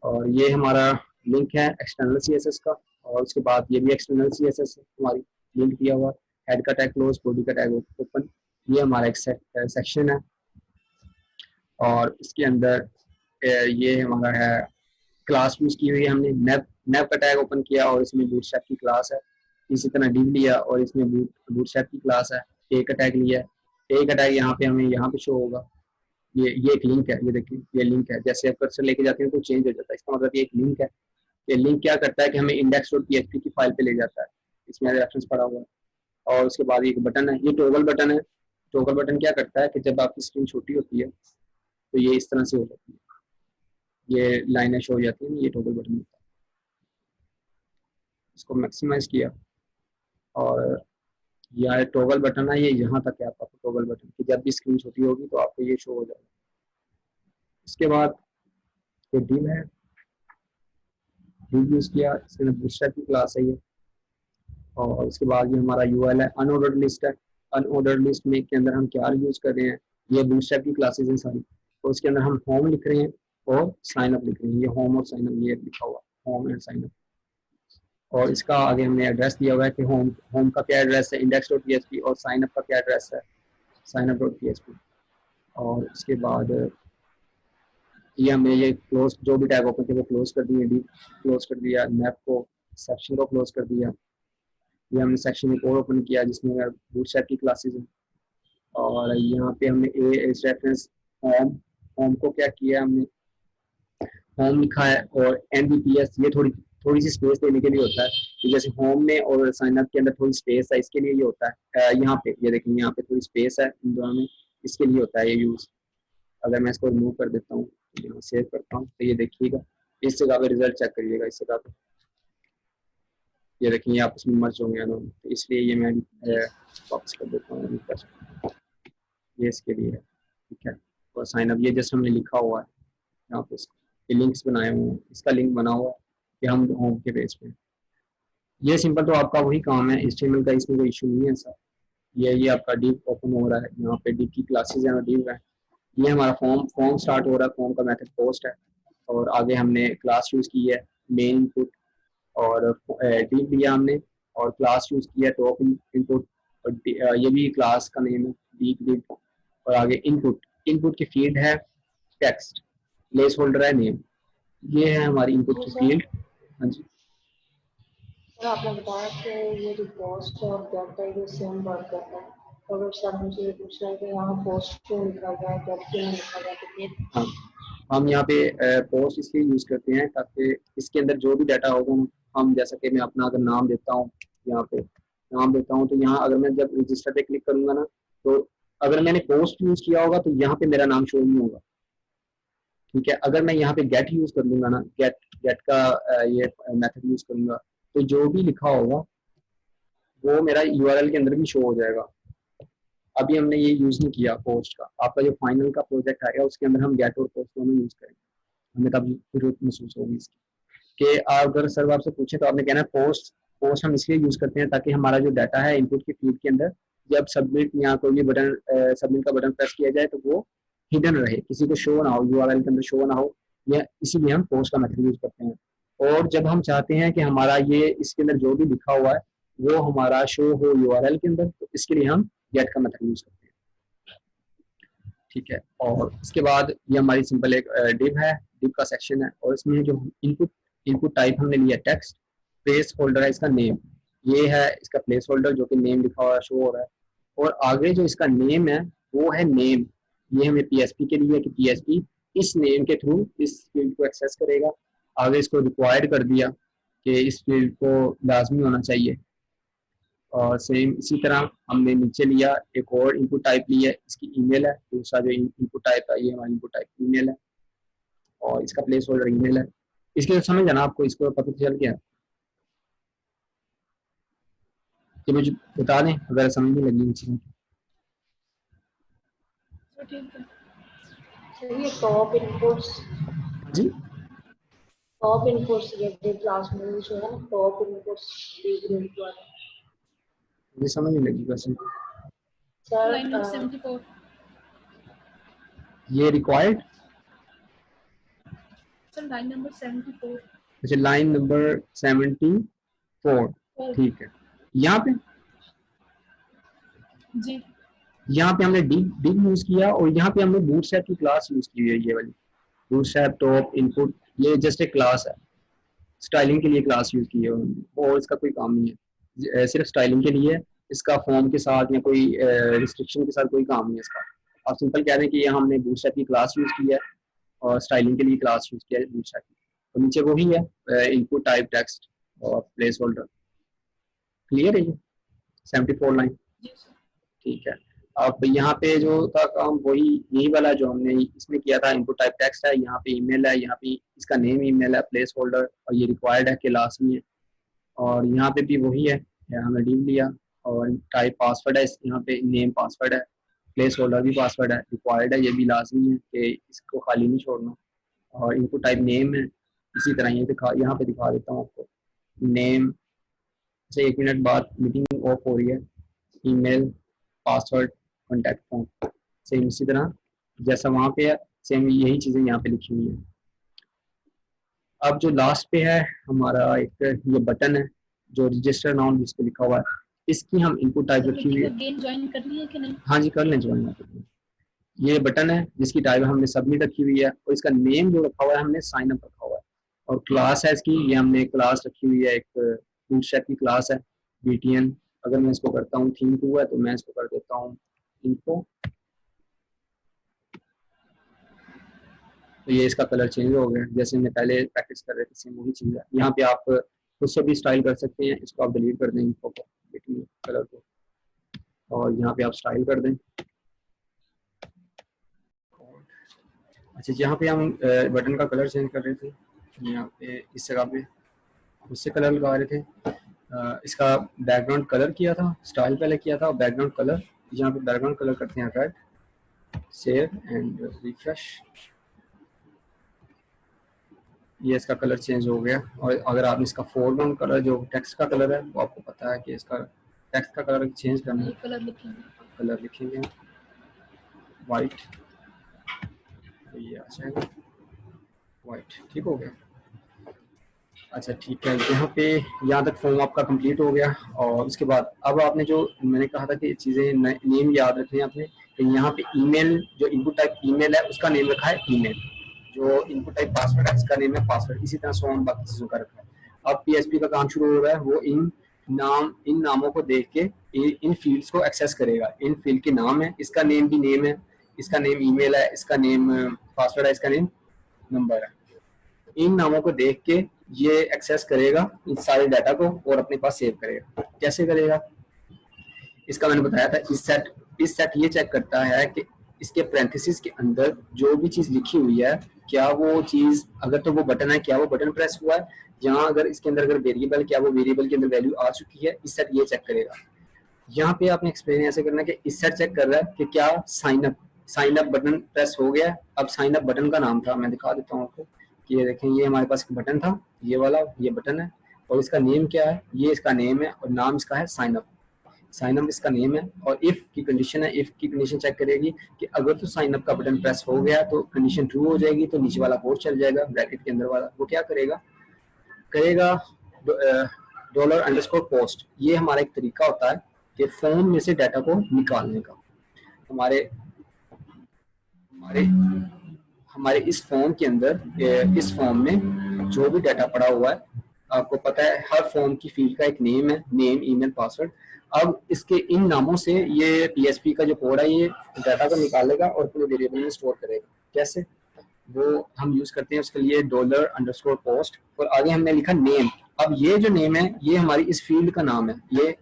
और ये हमारा लिंक है एक्सटर्नल CSS का और उसके बाद ये भी एक्सटर्नल CSS है हमारी, लिंक दिया हुआ। हेड का टैग क्लोज, बॉडी का टैग ओपन, ये हमारा एक सेक्शन है। और इसके अंदर ये हमारा है क्लास यूज की हुई है हमने, नेव का टैग ओपन किया और इसमें बूटस्ट्रैप की क्लास है। इसी तरह div लिया और इसमें बूटस्ट्रैप की क्लास है। ए का टैग लिया, ए का टैग यहाँ पे हमें यहाँ पे शो होगा। ये एक लिंक है, ये देखिए ये लिंक है, जैसे आप कर्सर लेके जाते हैं तो चेंज हो जाता है, इसका मतलब ये एक लिंक है। ये लिंक क्या करता है कि हमें index.php की फाइल पे ले जाता है, इसमें रेफरेंस पड़ा हुआ है। और उसके बाद एक बटन है, ये टॉगल बटन है। टॉगल बटन क्या करता है कि जब आपकी स्क्रीन छोटी होती है तो ये इस तरह से हो जाती है, ये लाइनें शो हो जाती है, ये टॉगल बटन होता है। इसको मैक्सिमाइज किया और यह टॉगल बटन है, ये यहाँ तक है आपका टॉगल बटन कि जब भी स्क्रीन छोटी होगी तो आपको ये शो हो जाएगा। इसके बाद ये div है, div यूज किया, इसके अंदर बूटस्ट्रैप की क्लास है ये। और उसके बाद ये हमारा URL है, अनऑर्डर्ड लिस्ट है। अनऑर्डर्ड लिस्ट में के अंदर हम क्या यूज कर रहे हैं, ये बूटस्ट्रैप की क्लासेस हैं सारी। तो उसके अंदर हम होम लिख रहे हैं और साइन अप लिख रहे हैं, ये होम और साइन अप ये लिखा हुआ होम एंड साइन अप। और इसका आगे हमने एड्रेस दिया हुआ है कि होम का क्या एड्रेस है index.php और साइन अप का क्या एड्रेस है signup.php। और उसके बाद ये हमने ये क्लोज, जो भी टैग ओपन थे वो क्लोज कर दिए, डी क्लोज कर दिया, मैप को सेक्शन को क्लोज कर दिया। ये हमने सेक्शन एक और ओपन किया जिसमें बूटस्ट्रैप की क्लासेस हैं। और यहाँ पे हमने एज रेफरेंस होम को क्या किया, हमने होम लिखा है। और MBPS ये थोड़ी सी स्पेस देने के लिए होता है, तो जैसे होम में और साइन अप के अंदर थोड़ी स्पेस है, इसके लिए ये होता है। यहाँ पे ये देखिए यहाँ पे थोड़ी स्पेस है इन दोनों में, इसके लिए होता है ये यूज। अगर मैं इसको रिमूव कर देता हूँ, यहाँ सेव करता हूँ, तो ये देखिएगा इस जगह पे रिजल्ट चेक करिएगा, इस जगह पे ये देखेंगे आपस में मर्ज होंगे दोनों, तो इसलिए ये मैं वापस कर देता हूँ, ये इसके लिए है, ठीक है। और साइन अप ये जैसे हमने लिखा हुआ है यहाँ पे, ये लिंक्स बनाए हुए हैं, इसका लिंक बना हुआ है कि हम होम के पेज पे, ये सिंपल तो आपका वही काम है, HTML का इसमें कोई इशू नहीं है सर। ये आपका div ओपन हो रहा है, यहाँ पे div की क्लासेस हैं, div है, ये हमारा फॉर्म स्टार्ट हो रहा है, फॉर्म का मेथड पोस्ट है, और आगे हमने क्लास यूज़ की है मेन इनपुट, और div लिया हमने, और क्लास यूज़ किया टॉप इनपुट, और ये भी क्लास का नेम है div, और आगे इनपुट की फील्ड है टेक्स्ट, प्लेस होल्डर है नेम, ये है हमारी इनपुट की फील्ड। हाँ जी सर आपने बताया कि ये जो पोस्ट और गेट है ये सेम वर्क करता है, तो अगर सर मुझे ये पूछ रहा है कि यहाँ पोस्ट क्यों लिखा गया है, गेट क्यों नहीं लिखा गया, तो ये हाँ, हम यहाँ पे पोस्ट इसलिए यूज़ करते हैं ताकि इसके अंदर जो भी डाटा होगा, हम जैसा कि मैं अपना अगर नाम देता हूँ, यहाँ पे नाम देता हूँ, तो यहाँ अगर मैं जब रजिस्टर पे क्लिक करूँगा ना, तो अगर मैंने पोस्ट यूज़ किया होगा तो यहाँ पे मेरा नाम शो नहीं होगा, ठीक है। अगर मैं यहाँ पे गेट यूज़ कर लूँगा ना, गेट का ये मेथड यूज़ करूँगा, तो जो भी लिखा होगा वो मेरा URL के अंदर भी शो हो जाएगा। अभी हमने ये यूज़ नहीं किया पोस्ट का, आपका जो फाइनल का प्रोजेक्ट आएगा उसके अंदर हम गेट और पोस्ट दोनों यूज़ करेंगे, हमें तब जरूरत महसूस होगी इसकी कि अगर सर आपसे पूछे तो आपने कहना है पोस्ट हम इसलिए यूज़ करते हैं ताकि हमारा जो डाटा है इनपुट की फील्ड के अंदर, जब सबमिट या कोई भी बटन सबमिट का बटन प्रेस किया जाए तो वो हिडन रहे, किसी को शो ना हो, URL के अंदर शो ना हो, या इसीलिए हम पोस्ट का मेथड यूज़ करते हैं। और जब हम चाहते हैं कि हमारा ये इसके अंदर जो भी लिखा हुआ है वो हमारा शो हो URL के अंदर, तो इसके लिए हम गेट का मेथड यूज़ करते हैं, ठीक है। और इसके बाद ये हमारी सिंपल एक डिव है, डिव का सेक्शन है, और इसमें जो इनपुट टाइप हमने लिया टेक्स्ट, प्लेस होल्डर है इसका नेम, ये है इसका प्लेस होल्डर जो कि नेम लिखा हुआ शो हो रहा है, और आगे जो इसका नेम है वो है नेम, ये हमें PHP के लिए कि PHP इस नेम के थ्रू इस फील्ड को एक्सेस करेगा। आगे इसको रिक्वायर्ड कर दिया कि इस फील्ड को लाजमी होना चाहिए, और सेम इसी तरह हमने नीचे लिया एक और इनपुट टाइप लिया, इसकी ईमेल है, दूसरा जो इनपुट टाइप है ये हमारा इनपुट टाइप ईमेल है, और इसका प्लेस होल्डर ईमेल है। इसके तो समझ जाना आपको, इसको पता चल गया कि मुझे बता दें अगर समझ नहीं लगी इन चीज़ों की। तो ठीक है सर ये टॉप इनपुट्स जी ये क्लास में यूज होगा ना, टॉप इनपुट्स ग्रुप वाला, मुझे समझ नहीं लगी वैसे। सर लाइन नंबर 74 ये रिक्वायर्ड, सर लाइन नंबर 74 अच्छा लाइन नंबर 74, ठीक है। यहाँ पे जी यहाँ पे हमने डिव यूज किया, और यहाँ पे हमने बूटस्ट्रैप की क्लास यूज की है, ये वाली बूटस्ट्रैप टॉप इनपुट, ये जस्ट एक क्लास है, स्टाइलिंग के लिए क्लास यूज की है, और इसका कोई काम नहीं है, सिर्फ स्टाइलिंग के लिए, इसका फॉर्म के साथ या कोई रिस्ट्रिक्शन के साथ कोई काम नहीं है इसका। आप सिंपल कह दें कि ये हमने बूटस्ट्रैप की क्लास यूज की है, और स्टाइलिंग के लिए क्लास यूज किया है बूटस्ट्रैप की, और नीचे वही है इनपुट टाइप टेक्स्ट और प्लेस होल्डर। क्लियर है ये 74 लाइन, जी सर ठीक है। अब यहाँ पे जो था काम वही यही वाला जो हमने इसमें किया था, इनपुट टाइप टेक्स्ट है, यहाँ पे ईमेल है, यहाँ पे इसका नेम ईमेल है, प्लेस होल्डर, और ये रिक्वायर्ड है कि लाजमी है, और यहाँ पे भी वही है, हमने डिव लिया, और टाइप पासवर्ड है, यहाँ पे नेम पासवर्ड है, प्लेस होल्डर भी पासवर्ड है, रिक्वायर्ड है, ये भी लाजमी है कि इसको खाली नहीं छोड़ना, और इनपुट टाइप नेम है, इसी तरह ये यहाँ पे दिखा देता हूँ आपको नेम से 1 मिनट बाद मीटिंग ऑफ हो रही है, email, password, contact form, same इसी तरह जैसा वहाँ पे है सेम यही चीज़ें यहाँ पे लिखी हुई हैं। अब जो लास्ट पे है हमारा एक ये बटन है जो रजिस्टर नाउन जिस पे लिखा हुआ है, इसकी हम इनपुट टाइप रखी हुई है। गेम ज्वाइन कर लिया कि नहीं? हाँ जी कर लें ज्वाइन। ये बटन है जिसकी टाइप हमने सबमिट रखी हुई है, और इसका नेम जो रखा हुआ है हमने साइन अप रखा हुआ है, और क्लास है इसकी ये हमने क्लास रखी हुई है, एक बूटस्ट्रैप की क्लास है BTN। अगर मैं इसको करता हूँ थीम 2 है तो मैं इसको कर देता हूँ इनको, तो ये इसका कलर चेंज हो गया, जैसे हमने पहले प्रैक्टिस कर रहे थे सेम वही चीज़ है। यहाँ पे आप खुद से भी स्टाइल कर सकते हैं, इसको आप डिलीट कर दें इनको को कलर को, और यहाँ पे आप स्टाइल कर दें, अच्छा, यहाँ पे हम बटन का कलर चेंज कर रहे थे, यहाँ पे इस जगह पे उससे कलर लगा रहे थे। इसका बैकग्राउंड कलर किया था, स्टाइल पहले किया था, और बैकग्राउंड कलर, यहाँ पे बैकग्राउंड कलर करते हैं रेड, सेव एंड रिफ्रेश। ये इसका कलर चेंज हो गया। और अगर आपने इसका फोरग्राउंड कलर जो टेक्स्ट का कलर है, वो आपको पता है कि इसका टेक्स्ट का कलर चेंज करना है, कलर लिखेंगे, कलर लिखेंगे वाइट, तो ये आ जाएगा वाइट। ठीक हो गया। अच्छा ठीक है, यहाँ पे यहाँ तक फॉर्म आपका कंप्लीट हो गया। और उसके बाद अब आपने जो मैंने कहा था कि चीज़ें नेम याद रखने हैं आपने, तो यहाँ पे ईमेल, जो इनपुट टाइप ईमेल है उसका नेम रखा है ईमेल, जो इनपुट टाइप पासवर्ड है इसका नेम है पासवर्ड, इसी तरह सोन बाकी चीज़ों का रखा है। अब पीएचपी का काम शुरू हो रहा है, वो इन नामों को देख के इन फील्ड्स को एक्सेस करेगा। इन फील्ड के नाम है, इसका नेम भी नेम है, इसका नेम ईमेल है, इसका नेम पासवर्ड है, इसका नेम नंबर है। इन नामों को देख के ये एक्सेस करेगा इन सारे डाटा को और अपने पास सेव करेगा। कैसे करेगा, इसका मैंने बताया था। इस सेट ये चेक करता है कि इसके पैरेंथेसिस के अंदर जो भी चीज लिखी हुई है, क्या वो चीज, अगर तो वो बटन है, क्या वो बटन प्रेस हुआ है, जहां अगर इसके अंदर अगर वेरिएबल, क्या वो वेरिएबल के अंदर वैल्यू आ चुकी है। इस सेट ये चेक करेगा। यहाँ पे आपने एक्सप्लेन ऐसे करना कि इस सेट चेक कर रहा है कि क्या साइन अप बटन प्रेस हो गया। अब साइन अप बटन का नाम था, मैं दिखा देता हूँ आपको कि ये देखें, ये हमारे पास एक बटन था, ये वाला, ये बटन है, और इसका नेम क्या है, ये इसका नेम है, और नाम इसका है साइन अप इसका नेम है। और इफ की कंडीशन है, इफ की कंडीशन चेक करेगी कि अगर तो साइन अप का बटन प्रेस हो गया तो कंडीशन ट्रू हो जाएगी, तो नीचे वाला कोड चल जाएगा ब्रैकेट के अंदर वाला। वो क्या करेगा $_post। ये हमारा एक तरीका होता है कि फॉर्म में से डाटा को निकालने का। हमारे हमारे इस फॉर्म के अंदर, इस फॉर्म में जो भी डाटा पड़ा हुआ है, आपको पता है हर फॉर्म की फील्ड का एक नेम है, नेम, ईमेल, पासवर्ड। अब इसके इन नामों से ये पीएचपी का जो कोड है, ये डाटा को निकालेगा और अपने वेरिएबल में स्टोर करेगा। कैसे, वो हम यूज करते हैं उसके लिए $_post, और आगे हमने लिखा नेम। अब ये जो नेम है, ये हमारी इस फील्ड का नाम है, ये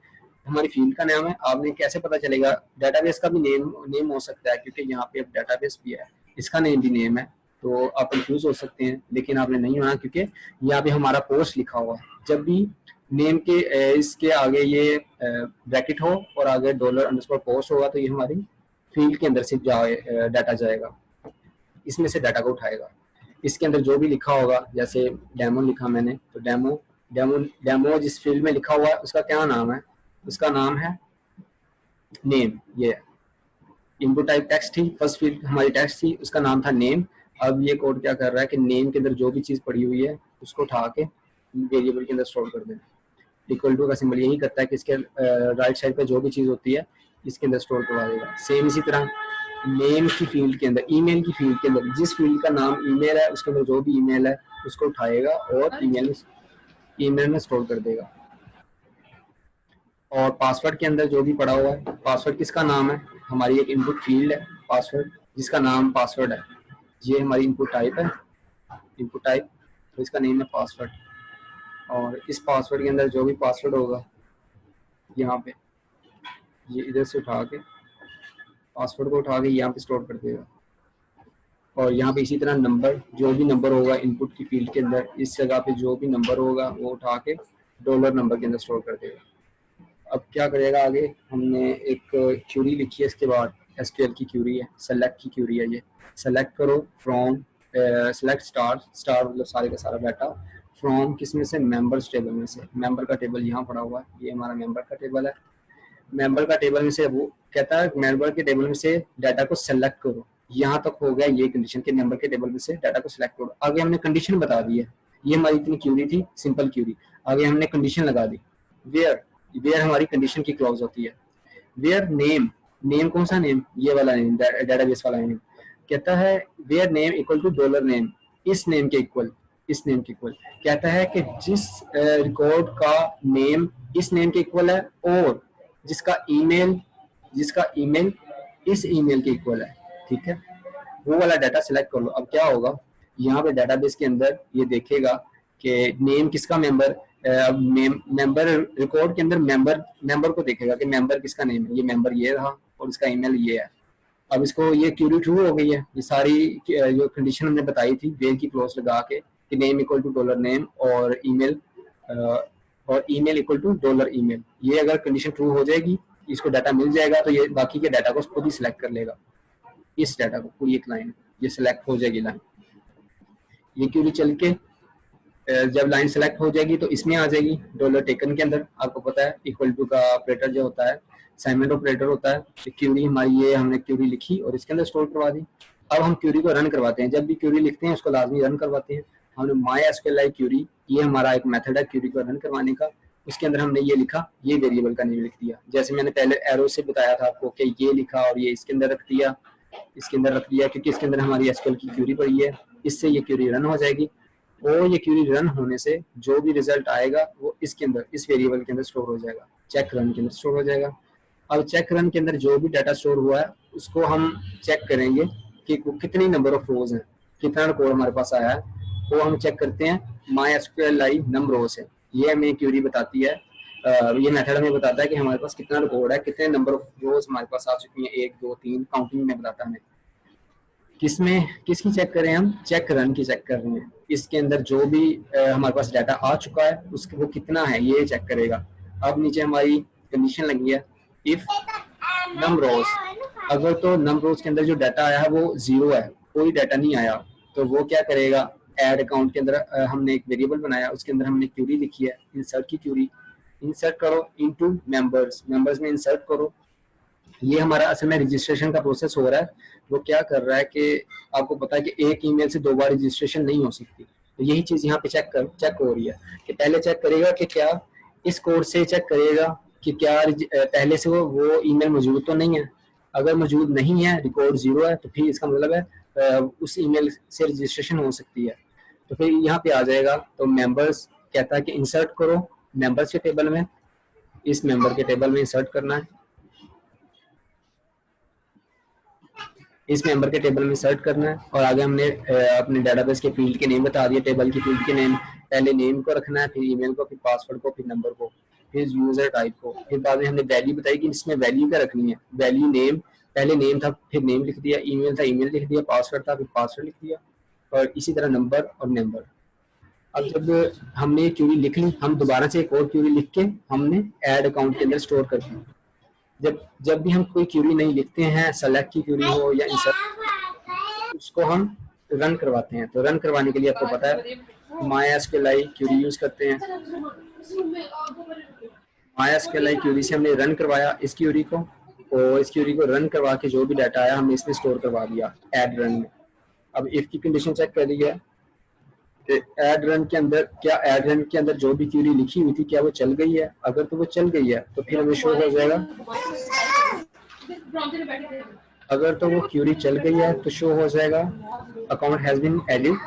हमारी फील्ड का नाम है। आपने कैसे पता चलेगा, डेटाबेस का भी नेम हो सकता है, क्योंकि यहाँ पे डेटाबेस भी है, इसका नेम भी नेम है, तो आप कंफ्यूज हो सकते हैं, लेकिन आपने नहीं होना, क्योंकि यहाँ पे हमारा पोस्ट लिखा हुआ है। जब भी नेम के इसके आगे ये ब्रैकेट हो और आगे $_post होगा, तो ये हमारी फील्ड के अंदर से डाटा जाएगा, इसमें से डाटा को उठाएगा। इसके अंदर जो भी लिखा होगा, जैसे डेमो लिखा मैंने, तो डेमो जिस फील्ड में लिखा हुआ है उसका क्या नाम है, उसका नाम है नेम। ये इनपुट टाइप टेक्स्ट थी, फर्स्ट फील्ड हमारी टेक्स्ट थी, उसका नाम था नेम। अब ये कोड क्या कर रहा है कि नेम के अंदर जो भी चीज पड़ी हुई है उसको उठा के वेरिएबल के अंदर स्टोर कर देना। इक्वल टू का सिंबल यही करता है कि इसके राइट साइड पे जो भी चीज होती है इसके अंदर स्टोर करवा देगा। सेम इसी तरह नेम की फील्ड के अंदर, ईमेल की फील्ड के अंदर, जिस फील्ड का नाम ईमेल है उसके अंदर जो भी ईमेल है उसको उठाएगा और ईमेल में स्टोर कर देगा। और पासवर्ड के अंदर जो भी पड़ा हुआ है, पासवर्ड किसका नाम है, हमारी एक इनपुट फील्ड है पासवर्ड, जिसका नाम पासवर्ड है, ये हमारी इनपुट टाइप है, इनपुट टाइप, तो इसका नेम है पासवर्ड। और इस पासवर्ड के अंदर जो भी पासवर्ड होगा, यहाँ पे ये इधर से उठा के पासवर्ड को उठा के यहाँ पे स्टोर कर देगा। और यहाँ पे इसी तरह नंबर, जो भी नंबर होगा इनपुट की फील्ड के अंदर, इस जगह पे जो भी नंबर होगा वो उठा के $नंबर के अंदर स्टोर कर देगा। अब क्या करेगा आगे, हमने एक क्यूरी लिखी है, इसके बाद एसक्यूएल की क्यूरी है, सेलेक्ट की क्यूरी है। ये सेलेक्ट करो फ्रॉम, सेलेक्ट स्टार मतलब सारे का सारा डाटा, फ्रॉम किसमें से, मेंबर्स टेबल में से। मेंबर का टेबल यहाँ पड़ा हुआ है, ये हमारा मेंबर का टेबल है। मेंबर का टेबल में से वो कहता है मेंबर के टेबल में से डाटा को सेलेक्ट करो। यहाँ तक हो गया ये कंडीशन के मेंबर के टेबल में से डाटा को सिलेक्ट करो। आगे हमने कंडीशन बता दी है, ये हमारी इतनी क्यूरी थी, सिंपल क्यूरी। आगे हमने कंडीशन लगा दी, वेयर हमारी कंडीशन की क्लॉज होती है। वेयर नेम कौन सा नेम, ये वाला नेम, डेटाबेस वाला नेम। कहता है वेयर नेम इक्वल टू $नेम, इस नेम के इक्वल, इस नेम के इक्वल। कहता है कि जिस रिकॉर्ड का नेम इस नेम के इक्वल है और जिसका ईमेल इस ईमेल के इक्वल है, ठीक है, वो वाला डाटा सिलेक्ट कर लो। अब क्या होगा, यहाँ पे डाटाबेस के अंदर ये देखेगा कि नेम किसका, मेंबर रिकॉर्ड के अंदर मेंबर को देखेगा कि मेंबर किसका नेम है, ये मेंबर ये रहा और इसका ईमेल ये है। अब इसको ये क्यूरी ट्रू हो गई है, ये सारी जो कंडीशन हमने बताई थी वेयर की क्लोज लगा के कि name equal to dollar name और email equal to dollar email, ये अगर कंडीशन ट्रू हो जाएगी इसको डाटा मिल जाएगा, तो ये बाकी के डाटा को खुद ही सिलेक्ट कर लेगा। इस डाटा को पूरी एक लाइन ये सिलेक्ट हो जाएगी लाइन, ये क्यूरी चल के जब लाइन सेलेक्ट हो जाएगी तो इसमें आ जाएगी डॉलर टेकन के अंदर। आपको पता है इक्वल टू का ऑपरेटर जो होता है असाइनमेंट ऑपरेटर होता है। क्यूरी हमारी ये हमने क्यूरी लिखी और इसके अंदर स्टोर करवा दी। अब हम क्यूरी को रन करवाते हैं, जब भी क्यूरी लिखते हैं उसको लाजमी रन करवाते हैं। हमने माई एसक्यूएल क्यूरी, ये हमारा एक मेथड है क्यूरी को रन करवाने का। उसके अंदर हमने ये लिखा, ये वेरिएबल का नेम लिख दिया, जैसे मैंने पहले एरो से बताया था आपको कि ये लिखा और ये इसके अंदर रख दिया, इसके अंदर रख दिया क्योंकि इसके अंदर हमारी एसक्यूएल की क्यूरी पड़ी है। इससे ये क्यूरी रन हो जाएगी और ये क्यूरी रन होने से जो भी रिजल्ट आएगा वो इसके अंदर इस वेरिएबल के अंदर स्टोर हो जाएगा, चेक रन के अंदर स्टोर हो जाएगा। अब चेक रन के अंदर जो भी डाटा स्टोर हुआ है उसको हम चेक करेंगे कि कितनी नंबर ऑफ रोज हैं, कितना रिकॉर्ड हमारे पास आया है, वो हम चेक करते हैं माई एसक्यूएल नंबर रो से। ये हमें क्यूरी बताती है, ये मेथड हमें बताता है कि हमारे पास कितना रिकॉर्ड है, कितने नंबर ऑफ रोज हमारे पास आ चुकी हैं, 1 2 3 काउंटिंग में बताता है हमें। किसकी चेक करें हम, चेक रन की चेक कर रहे हैं। इसके अंदर जो भी हमारे पास डाटा आ चुका है उसके वो कितना है ये चेक करेगा। अब नीचे हमारी कंडीशन लगी है इफ नम रोज, अगर तो नम रोज के अंदर जो डाटा आया है वो 0 है, कोई डाटा नहीं आया, तो वो क्या करेगा, ऐड अकाउंट के अंदर हमने एक वेरिएबल बनाया, उसके अंदर हमने क्यूरी लिखी है, इंसर्ट की क्यूरी, इंसर्ट करो इनटू मेंबर्स, मेंबर्स में इंसर्ट करो। ये हमारा असल में रजिस्ट्रेशन का प्रोसेस हो रहा है। वो क्या कर रहा है कि आपको पता है कि एक ईमेल से 2 बार रजिस्ट्रेशन नहीं हो सकती, तो यही चीज यहाँ पे चेक हो रही है कि पहले चेक करेगा कि क्या इस कोड से चेक करेगा कि क्या पहले से वो ईमेल मौजूद तो नहीं है। अगर मौजूद नहीं है, रिकॉर्ड 0 है, तो फिर इसका मतलब है उस ईमेल से रजिस्ट्रेशन हो सकती है। तो फिर यहाँ पे आ जाएगा, तो मेंबर्स कहता है कि इंसर्ट करो मेंबर्स के टेबल में, इस मेंबर के टेबल में इंसर्ट करना है, इस मेंबर के टेबल में सर्च करना है। और आगे हमने अपने डेटाबेस के फील्ड के नेम बता दिए, टेबल की फील्ड के नेम, पहले नेम को रखना है, फिर ईमेल को, फिर पासवर्ड को, फिर नंबर को, फिर यूजर टाइप को, फिर बाद में हमने वैल्यू बताई कि इसमें वैल्यू क्या रखनी है। वैल्यू नेम, पहले नेम था फिर नेम लिख दिया, ईमेल था ईमेल लिख दिया, पासवर्ड था फिर पासवर्ड लिख दिया, और इसी तरह नंबर और नंबर। अब जब हमने क्यूरी लिख ली, हम दोबारा से एक और क्यूरी लिख के हमने ऐड अकाउंट के अंदर स्टोर कर दी। जब भी हम कोई क्यूरी नहीं लिखते हैं, सेलेक्ट की क्यूरी हो या इंसर्ट, उसको हम रन करवाते हैं। तो रन करवाने के लिए आपको पता है माई एसक्यूएल क्यूरी यूज करते हैं। माई एसक्यूएल क्यूरी से हमने रन करवाया इस क्यूरी को, और इस क्यूरी को रन करवा के जो भी डाटा आया हमने इसमें स्टोर करवा दिया ऐड रन में। अब इफ की कंडीशन चेक कर ली है, ऐड रन के अंदर क्या ऐड रन के अंदर जो भी क्यूरी लिखी हुई थी क्या वो चल गई है। अगर तो वो चल गई है तो फिर हमें शो हो जाएगा, अगर तो वो क्यूरी चल गई है तो शो हो जाएगा अकाउंट हैज बीन एडिड।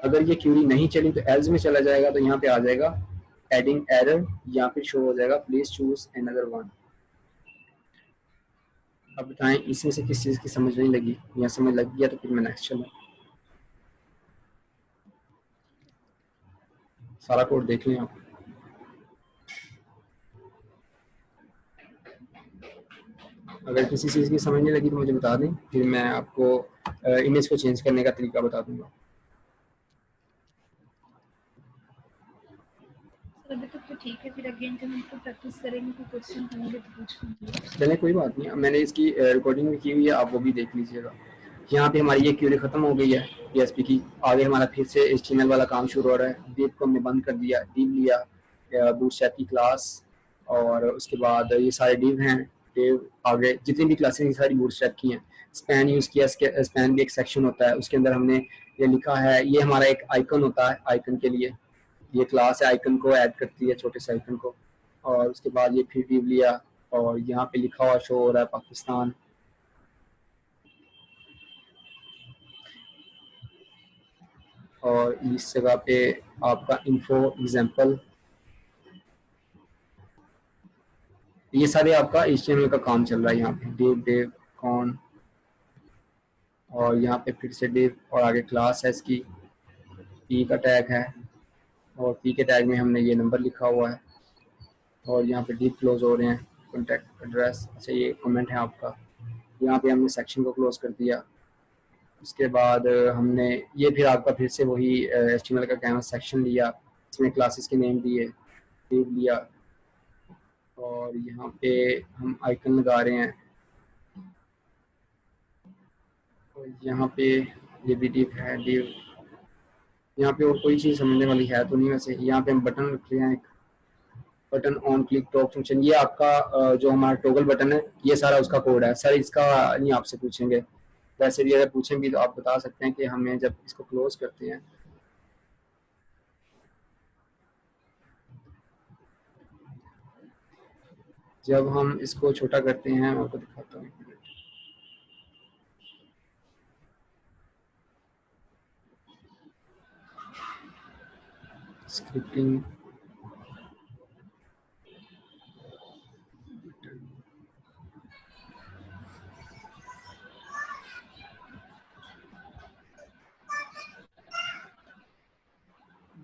अगर ये क्यूरी नहीं चली तो एल्स में चला जाएगा, तो यहाँ पे आ जाएगा एडिंग एरर, या फिर शो हो जाएगा प्लीज चूज अनदर वन। अब बताएं इसमें से किस चीज की समझ नहीं लगी, या समझ लग गया तो फिर मैं नेक्स्ट चलूँ। सारा कोड देख लें आप। अगर किसी चीज़ की समझ नहीं लगी तो मुझे बता दें, फिर मैं आपको इमेज को चेंज करने का तरीका बता दूंगा। अभी तक तो ठीक है, फिर अगेन जब हम इसको प्रैक्टिस करेंगे तो क्वेश्चन होंगे तो पूछूंगी। चलिए कोई बात नहीं, मैंने इसकी रिकॉर्डिंग भी की हुई है, आप वो भी देख लीजिएगा। यहाँ पे हमारी ये क्यूरी खत्म हो गई है पीएचपी की। आगे हमारा फिर से एचटीएमएल वाला काम शुरू हो रहा है। डिव को हमने बंद कर दिया, डिव लिया बूटस्ट्रैप की क्लास, और उसके बाद ये सारे डिव हैं। डिव आगे जितनी भी क्लासेस सारी बूटस्ट्रैप की हैं। स्पैन यूज़ किया, स्पैन भी एक सेक्शन होता है, उसके अंदर हमने ये लिखा है, ये हमारा एक आइकन होता है, आइकन के लिए ये क्लास है, आइकन को ऐड करती है, छोटे से आइकन को। और उसके बाद ये फिर डिव लिया, और यहाँ पे लिखा हुआ शो हो रहा है पाकिस्तान। और इस जगह पे आपका इन्फो एग्जाम्पल, ये सारे आपका HTML का काम चल रहा है। यहाँ पे डिव कौन, और यहाँ पे फिर से डिव, और आगे क्लास है इसकी, पी का टैग है, और पी के टैग में हमने ये नंबर लिखा हुआ है, और यहाँ पे डिव क्लोज हो रहे हैं, कॉन्टैक्ट एड्रेस। अच्छा ये कमेंट है आपका, यहाँ पे हमने सेक्शन को क्लोज कर दिया। उसके बाद हमने ये फिर आपका फिर से वही HTML का कैनवास सेक्शन लिया, इसमें क्लासेस के नेम दिए, div लिया, और यहाँ पे हम आइकन लगा रहे हैं, और यहाँ पे ये भी div है, div। यहाँ पे और कोई चीज़ समझने वाली है तो नहीं वैसे। यहाँ पे हम बटन रख रहे हैं, एक button on click top function. ये आपका जो हमारा टॉगल बटन है, ये सारा उसका कोड है सर, इसका नहीं आपसे पूछेंगे, वैसे भी अगर पूछेंगे तो आप बता सकते हैं कि हमें जब इसको क्लोज करते हैं, जब हम इसको छोटा करते हैं, मैं आपको दिखाता हूँ। स्क्रिप्टिंग,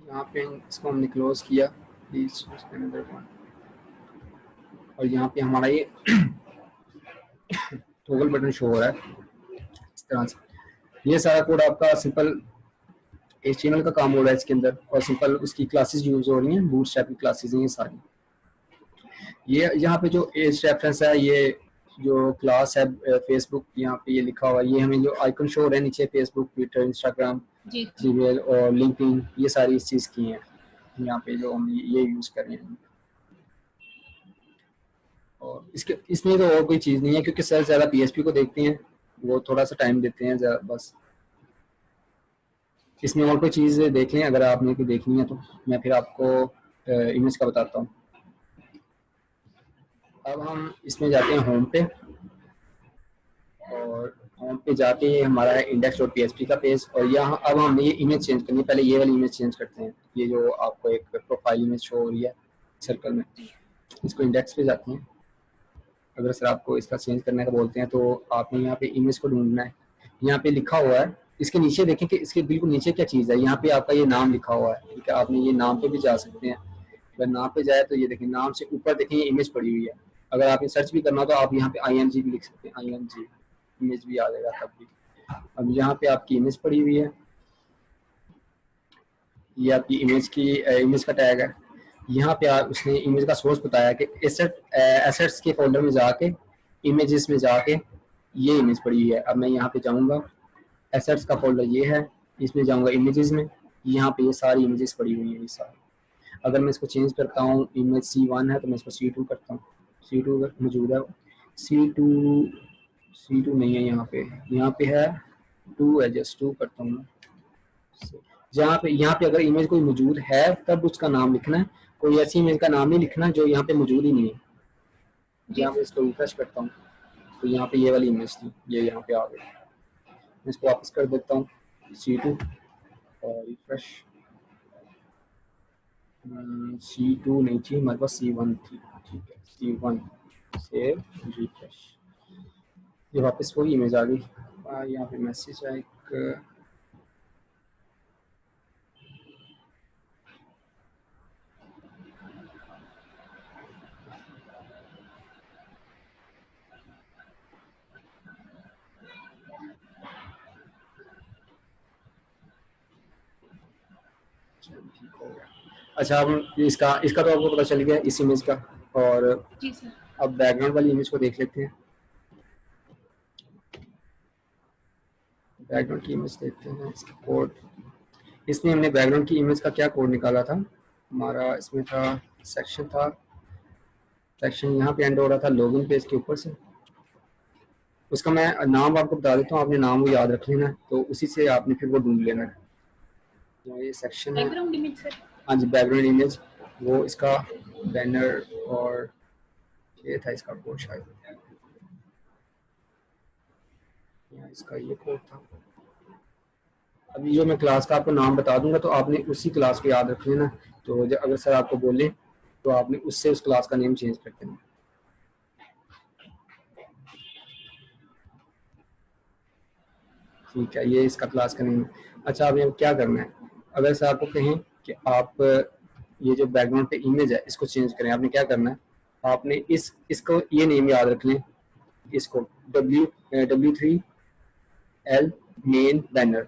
यहाँ पे इसको हमने क्लोज किया, प्लीज, और यहाँ पे हमारा ये टॉगल बटन शो हो रहा है इस तरह से। ये सारा कोड आपका सिंपल HTML का काम हो रहा है इसके अंदर, और सिंपल उसकी क्लासेस यूज हो रही हैं, बूटस्ट्रैप की क्लासेस हैं ये सारी। ये यहाँ पे जो एज रेफरेंस है, ये जो क्लास है फेसबुक, यहाँ पे ये लिखा हुआ है, ये हमें जो आइकन शो हो रहे हैं नीचे, फेसबुक, ट्विटर, इंस्टाग्राम, जीमेल और लिंक्डइन, ये सारी इस चीज़ की हैं यहाँ पे जो हम ये यूज़ कर रहे हैं। और इसके इसमें तो और कोई चीज़ नहीं है, क्योंकि सर ज़्यादा PHP को देखते हैं, वो थोड़ा सा टाइम देते हैं बस। इसमें और कोई चीज़ देख लें अगर आपने कोई देखनी है तो, मैं फिर आपको इमेज का बताता हूँ। अब हम इसमें जाते हैं होम पे, और होम पे जाके ये हमारा है index.php का पेज, और यहाँ अब हमने ये इमेज चेंज करनी है। पहले ये वाली इमेज चेंज करते हैं, ये जो आपको एक प्रोफाइल इमेज शो हो रही है सर्कल में, इसको इंडेक्स पे जाते हैं। अगर सर आपको इसका चेंज करने का बोलते हैं तो आपने यहाँ पे इमेज को ढूंढना है। यहाँ पे लिखा हुआ है, इसके नीचे देखें कि इसके बिल्कुल नीचे क्या चीज़ है, यहाँ पे आपका ये नाम लिखा हुआ है, ठीक है। आपने ये नाम पे भी जा सकते हैं, अगर नाम पे जाए तो ये देखें, नाम से ऊपर देखें ये इमेज पड़ी हुई है। अगर आपने सर्च भी करना हो तो आप यहाँ पे IMG भी लिख सकते हैं, IMG इमेज भी आ जाएगा तब भी। अब यहाँ पे आपकी इमेज पड़ी हुई है, ये आपकी इमेज का टैग है। यहाँ पे उसने इमेज का सोर्स बताया कि एसेट्स के फोल्डर में जाके, इमेजेस में जाके ये इमेज पड़ी हुई है। अब मैं यहाँ पे जाऊँगा, एसेट्स का फोल्डर ये है, इसमें जाऊँगा इमेजेस में, यहाँ पे ये सारी इमेजेस पड़ी हुई हैं ये सारी। अगर मैं इसको चेंज करता हूँ, इमेज C1 है तो मैं इसको C2 करता हूँ, C2 अगर मौजूद है, C2 नहीं है, यहाँ पे है 2 है, जस्ट 2 करता हूँ। यहाँ पे अगर इमेज कोई मौजूद है तब उसका नाम लिखना है, कोई ऐसी इमेज का नाम नहीं लिखना जो यहाँ पे मौजूद ही नहीं है। यहाँ पे इसको रिफ्रेश करता हूँ तो यहाँ पे ये वाली इमेज थी, ये यहाँ पे आ गई। मैं इसको वापस कर देता हूँ, C2 और रिफ्रेश। C2 नहीं थी हमारे पास, C1 थी, ठीक है, C1 से रिफ्रेश, ये वापस वही इमेज आ गई। यहाँ पे मैसेज है एक, अच्छा अब इसका तो आपको पता चल गया इस इमेज का। और जी सर। अब बैकग्राउंड वाली इमेज को देख लेते हैं, बैकग्राउंड की इमेज देखते हैं, इसका कोड। इसमें हमने बैकग्राउंड की इमेज का क्या कोड निकाला था, हमारा इसमें था सेक्शन यहाँ पे एंड हो रहा था लॉगिन पेज के ऊपर से। उसका मैं नाम आपको बता देता हूँ, आपने नाम वो याद रख लेना, तो उसी से आपने फिर वो ढूंढ लेना है। ये सेक्शन है, बैकग्राउंड इमेज सर। हाँ जी, बैकग्राउंड इमेज, वो इसका बैनर, और ये था इसका कोड शायद, इसका ये कोड था। अभी जो मैं क्लास का आपको नाम बता दूंगा तो आपने उसी क्लास को याद रख लेना, तो अगर सर आपको बोले तो आपने उससे उस क्लास का नेम चेंज कर देना। ठीक है, ये इसका क्लास का नेम। अच्छा, अब ये क्या करना है, अगर सर आपको कहें कि आप ये जो बैकग्राउंड पे इमेज है इसको चेंज करें, आपने क्या करना है, आपने इसको ये नेम याद रख लें, इसको W3L मेन बैनर,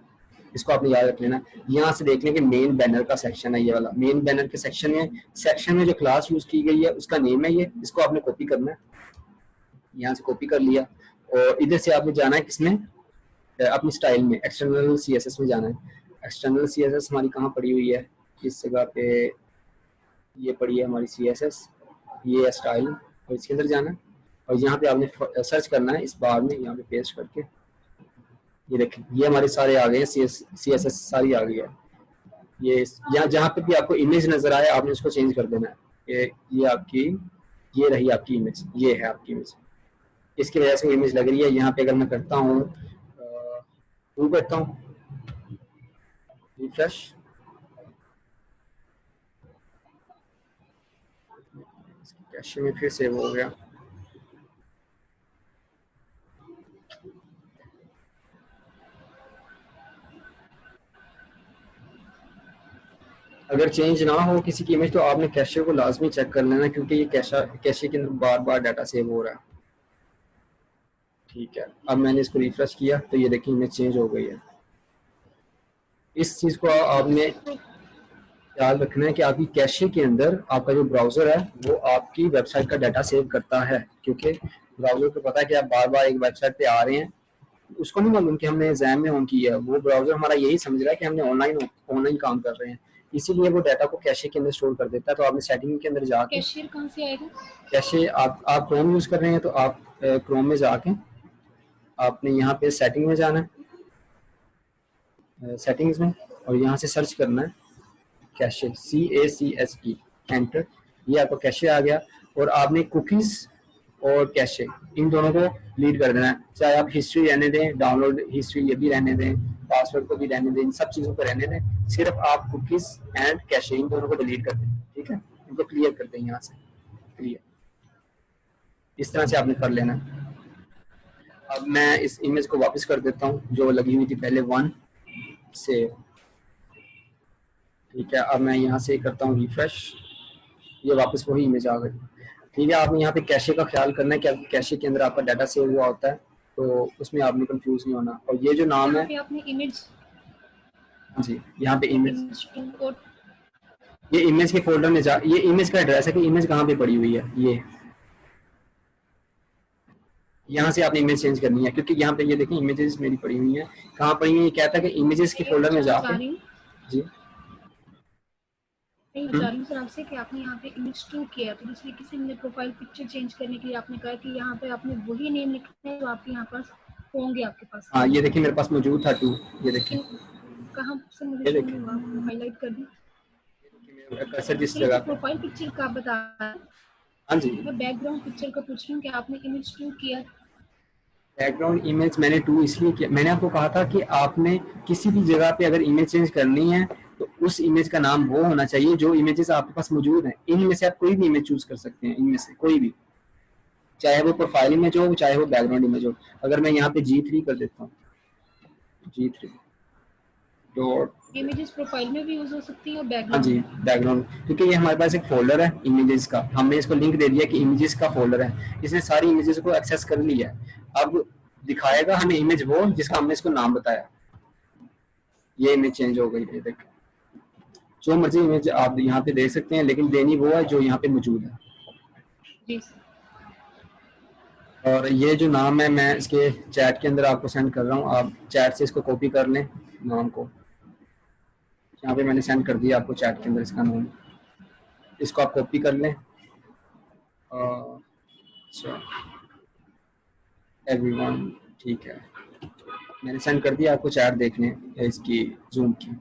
इसको आपने याद रख लेना। यहाँ से देख लें कि मेन बैनर का सेक्शन है ये वाला। मेन बैनर के सेक्शन में जो क्लास यूज की गई है उसका नेम है ये, इसको आपने कॉपी करना है। यहाँ से कॉपी कर लिया और इधर से आपने जाना है किसमें, अपनी स्टाइल में, एक्सटर्नल CSS में जाना है। एक्सटर्नल CSS हमारी कहाँ पड़ी हुई है, इस जगह पे ये पड़ी है हमारी CSS, ये है स्टाइल, और इसके अंदर जाना है और यहाँ पे आपने सर्च करना है इस बार में, यहाँ पे पेस्ट करके ये देखें ये हमारे सारे आ गए हैं, CSS सारी आ गई है। ये यहाँ जहाँ पे भी आपको इमेज नजर आए आपने उसको चेंज कर देना है। ये आपकी, ये रही आपकी इमेज, ये है आपकी इमेज, इसकी वजह से इमेज लग रही है। यहाँ पे अगर मैं करता हूँ करता हूँ रिफ्रेश, कैशे में फिर सेव हो गया। अगर चेंज ना हो किसी की इमेज तो आपने कैशे को लाजमी चेक कर लेना, क्योंकि ये कैशे के अंदर बार बार डाटा सेव हो रहा है। ठीक है, अब मैंने इसको रिफ्रेश किया तो ये देखिए इमेज चेंज हो गई है। इस चीज को आपने ख्याल रखना है कि आपकी कैशे के अंदर आपका जो ब्राउजर है वो आपकी वेबसाइट का डाटा सेव करता है, क्योंकि ब्राउजर को पता है कि आप बार बार एक वेबसाइट पे आ रहे हैं, उसको नहीं मालूम कि हमने एग्जाम में ऑन किया है। वो ब्राउजर हमारा यही समझ रहा है कि हमने ऑनलाइन काम कर रहे हैं, इसीलिए वो डाटा को कैशे के अंदर स्टोर कर देता है। तो आपने सेटिंग के अंदर जाके, कैशियर कहाँ से आएगा? कैशे आप क्रोम यूज कर रहे हैं तो आप क्रोम में जाके आपने यहाँ पे सेटिंग में जाना है, सेटिंग्स में, और यहाँ से सर्च करना है कैशे, CACHE, एंटर। ये आपका कैशे आ गया और आपने कुकीज और कैशे इन दोनों को डिलीट कर देना है। चाहे आप हिस्ट्री रहने दें, डाउनलोड हिस्ट्री ये भी रहने दें, पासवर्ड को भी रहने दें, इन सब चीज़ों को रहने दें, सिर्फ आप कुकीज एंड कैशे इन दोनों को डिलीट कर दें। ठीक है, इनको क्लियर कर दें यहाँ से, क्लियर, इस तरह से आपने कर लेना। अब मैं इस इमेज को वापस कर देता हूँ जो लगी हुई थी पहले 1 से। ठीक है, अब मैं यहाँ से करता हूँ रिफ्रेश, ये वापस वही इमेज आ गई। ठीक है, आपने यहाँ पे कैशे का ख्याल करना है कि आपके कैशे के अंदर आपका डाटा सेव हुआ होता है, तो उसमें आपने कंफ्यूज नहीं होना। और ये जो नाम है, आपने इमेज, जी यहाँ पे इमेज, ये इमेज के फोल्डर में जा, ये इमेज का एड्रेस है कि इमेज कहाँ पे पड़ी हुई है। ये यहाँ से आपने इमेज चेंज करनी है, क्योंकि यहाँ पे ये देखें इमेजेस मेरी पड़ी हुई है, कहाँ पड़ी हुई है, ये कहता है कि इमेजेस के फोल्डर में जाके। जी नहीं, बता रही हूँ सर आपसे कि आपने यहाँ पे इमेज 2 किया, तो इसलिए किसी ने प्रोफाइल पिक्चर चेंज करने के लिए आपने कहा कि यहाँ पे आपने वही नेम लिखना है जो आपके यहाँ पास होंगे आपके पास। हाँ, ये देखिए मेरे पास मौजूद था 2, ये देखिए कहाँ से मुझे हाईलाइट कर दी, कर्सर जिस जगह पे प्रोफाइल पिक्चर का बता। हाँ जी, मैं बैकग्राउंड पिक्चर का पूछ रही हूँ कि आपने इमेज 2 किया। बैकग्राउंड इमेज मैंने 2 इसलिए किया, मैंने आपको कहा था कि आपने किसी भी जगह पे अगर इमेज चेंज करनी है तो उस इमेज का नाम वो होना चाहिए जो इमेजेस आपके पास मौजूद हैं। इनमें से आप कोई भी इमेज चूज कर सकते हैं, इनमें से कोई भी, चाहे वो प्रोफाइल इमेज हो चाहे वो बैकग्राउंड इमेज हो। अगर मैं यहाँ पे G3 कर देता हूँ, G3 डॉट, इमेजेस प्रोफाइल में भी यूज हो सकती है और हाँ बैकग्राउंड। जी बैकग्राउंड, क्योंकि ये हमारे पास एक फोल्डर है इमेजेस का, हमने इसको लिंक दे दिया कि इमेजेस का फोल्डर है, इसने सारी इमेजेस को एक्सेस कर लिया है। अब दिखाएगा हमें इमेज वो जिसका हमने इसको नाम बताया। ये इमेज चेंज हो गई है, देख जो मर्जी इमेज आप यहाँ पे दे सकते हैं, लेकिन देनी वो है जो यहाँ पे मौजूद है। जी। और ये जो नाम है मैं इसके चैट के अंदर आपको सेंड कर रहा हूँ, आप चैट से इसको कॉपी कर लें नाम को। यहाँ पे मैंने सेंड कर दिया आपको चैट के अंदर इसका नाम, इसको आप कॉपी कर लें। एवरीवन, ठीक है, मैंने सेंड कर दिया आपको चैट देखने इसकी जूम की।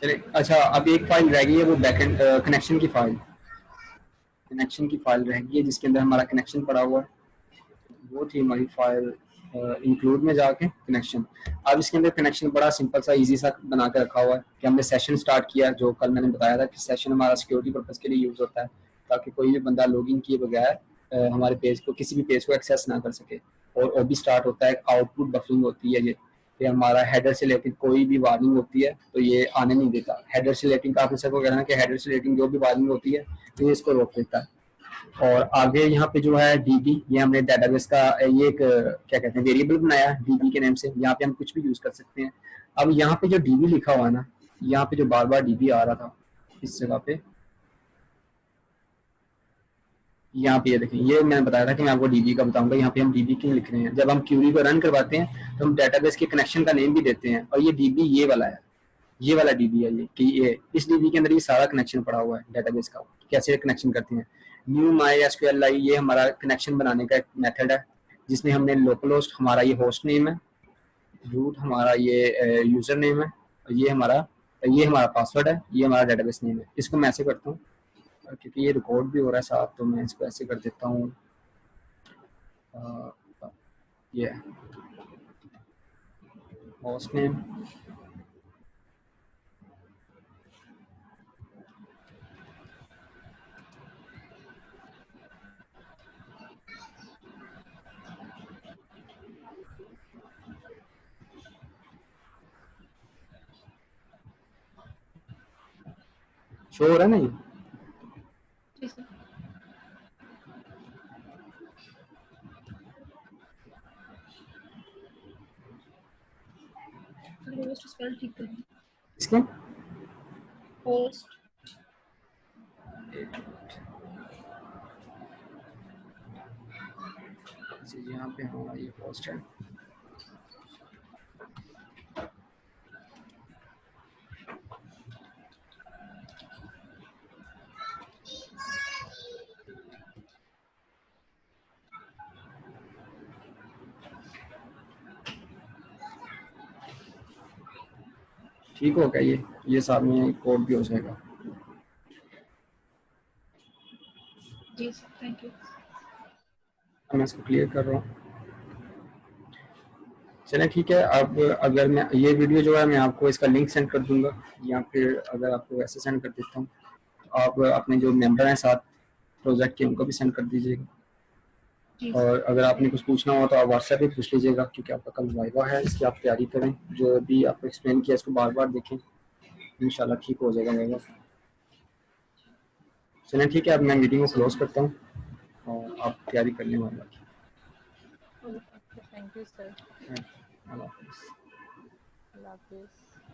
चलिए, अच्छा अब एक फाइल रह गई है, वो बैकएंड कनेक्शन की फाइल, कनेक्शन की फाइल रह गई है जिसके अंदर हमारा कनेक्शन पड़ा हुआ है। वो थी हमारी फाइल इंक्लूड में जाके कनेक्शन। अब इसके अंदर कनेक्शन बड़ा सिंपल सा इजी सा बना के रखा हुआ है कि हमने सेशन स्टार्ट किया, जो कल मैंने बताया था कि सेशन हमारा सिक्योरिटी पर्पज के लिए यूज होता है, ताकि कोई भी बंदा लॉगिन किए बगैर हमारे पेज को, किसी भी पेज को एक्सेस ना कर सके। और भी स्टार्ट होता है, आउटपुट बफरिंग होती है, ये फिर हमारा हेडर से रिलेटेड कोई भी वार्निंग होती है तो ये आने नहीं देता। हेडर से रिलेटिंग का आपने सबको कहना है कि हेडर से रिलेटिंग जो भी वार्निंग होती है तो ये इसको रोक देता है। और आगे यहाँ पे जो है डीबी, ये हमने डेटाबेस का ये एक क्या कहते हैं वेरिएबल बनाया है डीबी के नेम से। यहाँ पे हम कुछ भी यूज कर सकते हैं। अब यहाँ पे जो डीबी लिखा हुआ है ना, यहाँ पे जो बार बार डीबी आ रहा था इस जगह पे, यहाँ पे ये देखें, ये मैंने बताया था कि मैं आपको डीबी का बताऊंगा। यहाँ पे हम डीबी क्यों लिख रहे हैं, जब हम क्यूरी को रन करवाते हैं तो हम डेटाबेस के कनेक्शन का नेम भी देते हैं। और ये डीबी ये वाला है, ये वाला डीबी है, ये कि ये इस डीबी के अंदर ये सारा कनेक्शन पड़ा हुआ है डेटाबेस का, कैसे कनेक्शन करते हैं। न्यू माई एसक्यूएल आई, ये हमारा कनेक्शन बनाने का एक मेथड है जिसमें हमने लोकल होस्ट, हमारा ये होस्ट नेम है, रूट हमारा ये यूजर नेम है, और ये हमारा पासवर्ड है, ये हमारा डेटाबेस नेम है। इसको मैं ऐसे करता हूँ क्योंकि ये रिकॉर्ड भी हो रहा है साथ, तो मैं इसको ऐसे कर देता हूँ। ये होस्ट नेम, शो हो रहा है ना ये? जी सर। होस्ट स्पेल ठीक करें। इसके होस्ट यहाँ पे हमारा ये होस्ट है। ठीक हो गया, ये साथ में कोड भी हो जाएगा। जी सर, थैंक यू। मैं इसको क्लियर कर रहा हूँ। चलें ठीक है। अब अगर मैं ये वीडियो जो है मैं आपको इसका लिंक सेंड कर दूंगा, या फिर अगर आपको वैसे सेंड कर देता हूँ तो आप अपने जो मेंबर हैं साथ प्रोजेक्ट के उनको भी सेंड कर दीजिएगा। और अगर आपने कुछ पूछना हो तो आप व्हाट्सएप पे पूछ लीजिएगा, क्योंकि आपका कल वाइवा है, इसकी आप तैयारी करें। जो भी आपको एक्सप्लेन किया इसको बार बार देखें, इंशाल्लाह ठीक हो जाएगा वाइवा। चलें ठीक है, अब मैं मीटिंग को क्लोज करता हूँ और आप तैयारी कर लें वाइवा की। Thank you sir. अल्लाह हाफिज़। अल्लाह हाफिज़।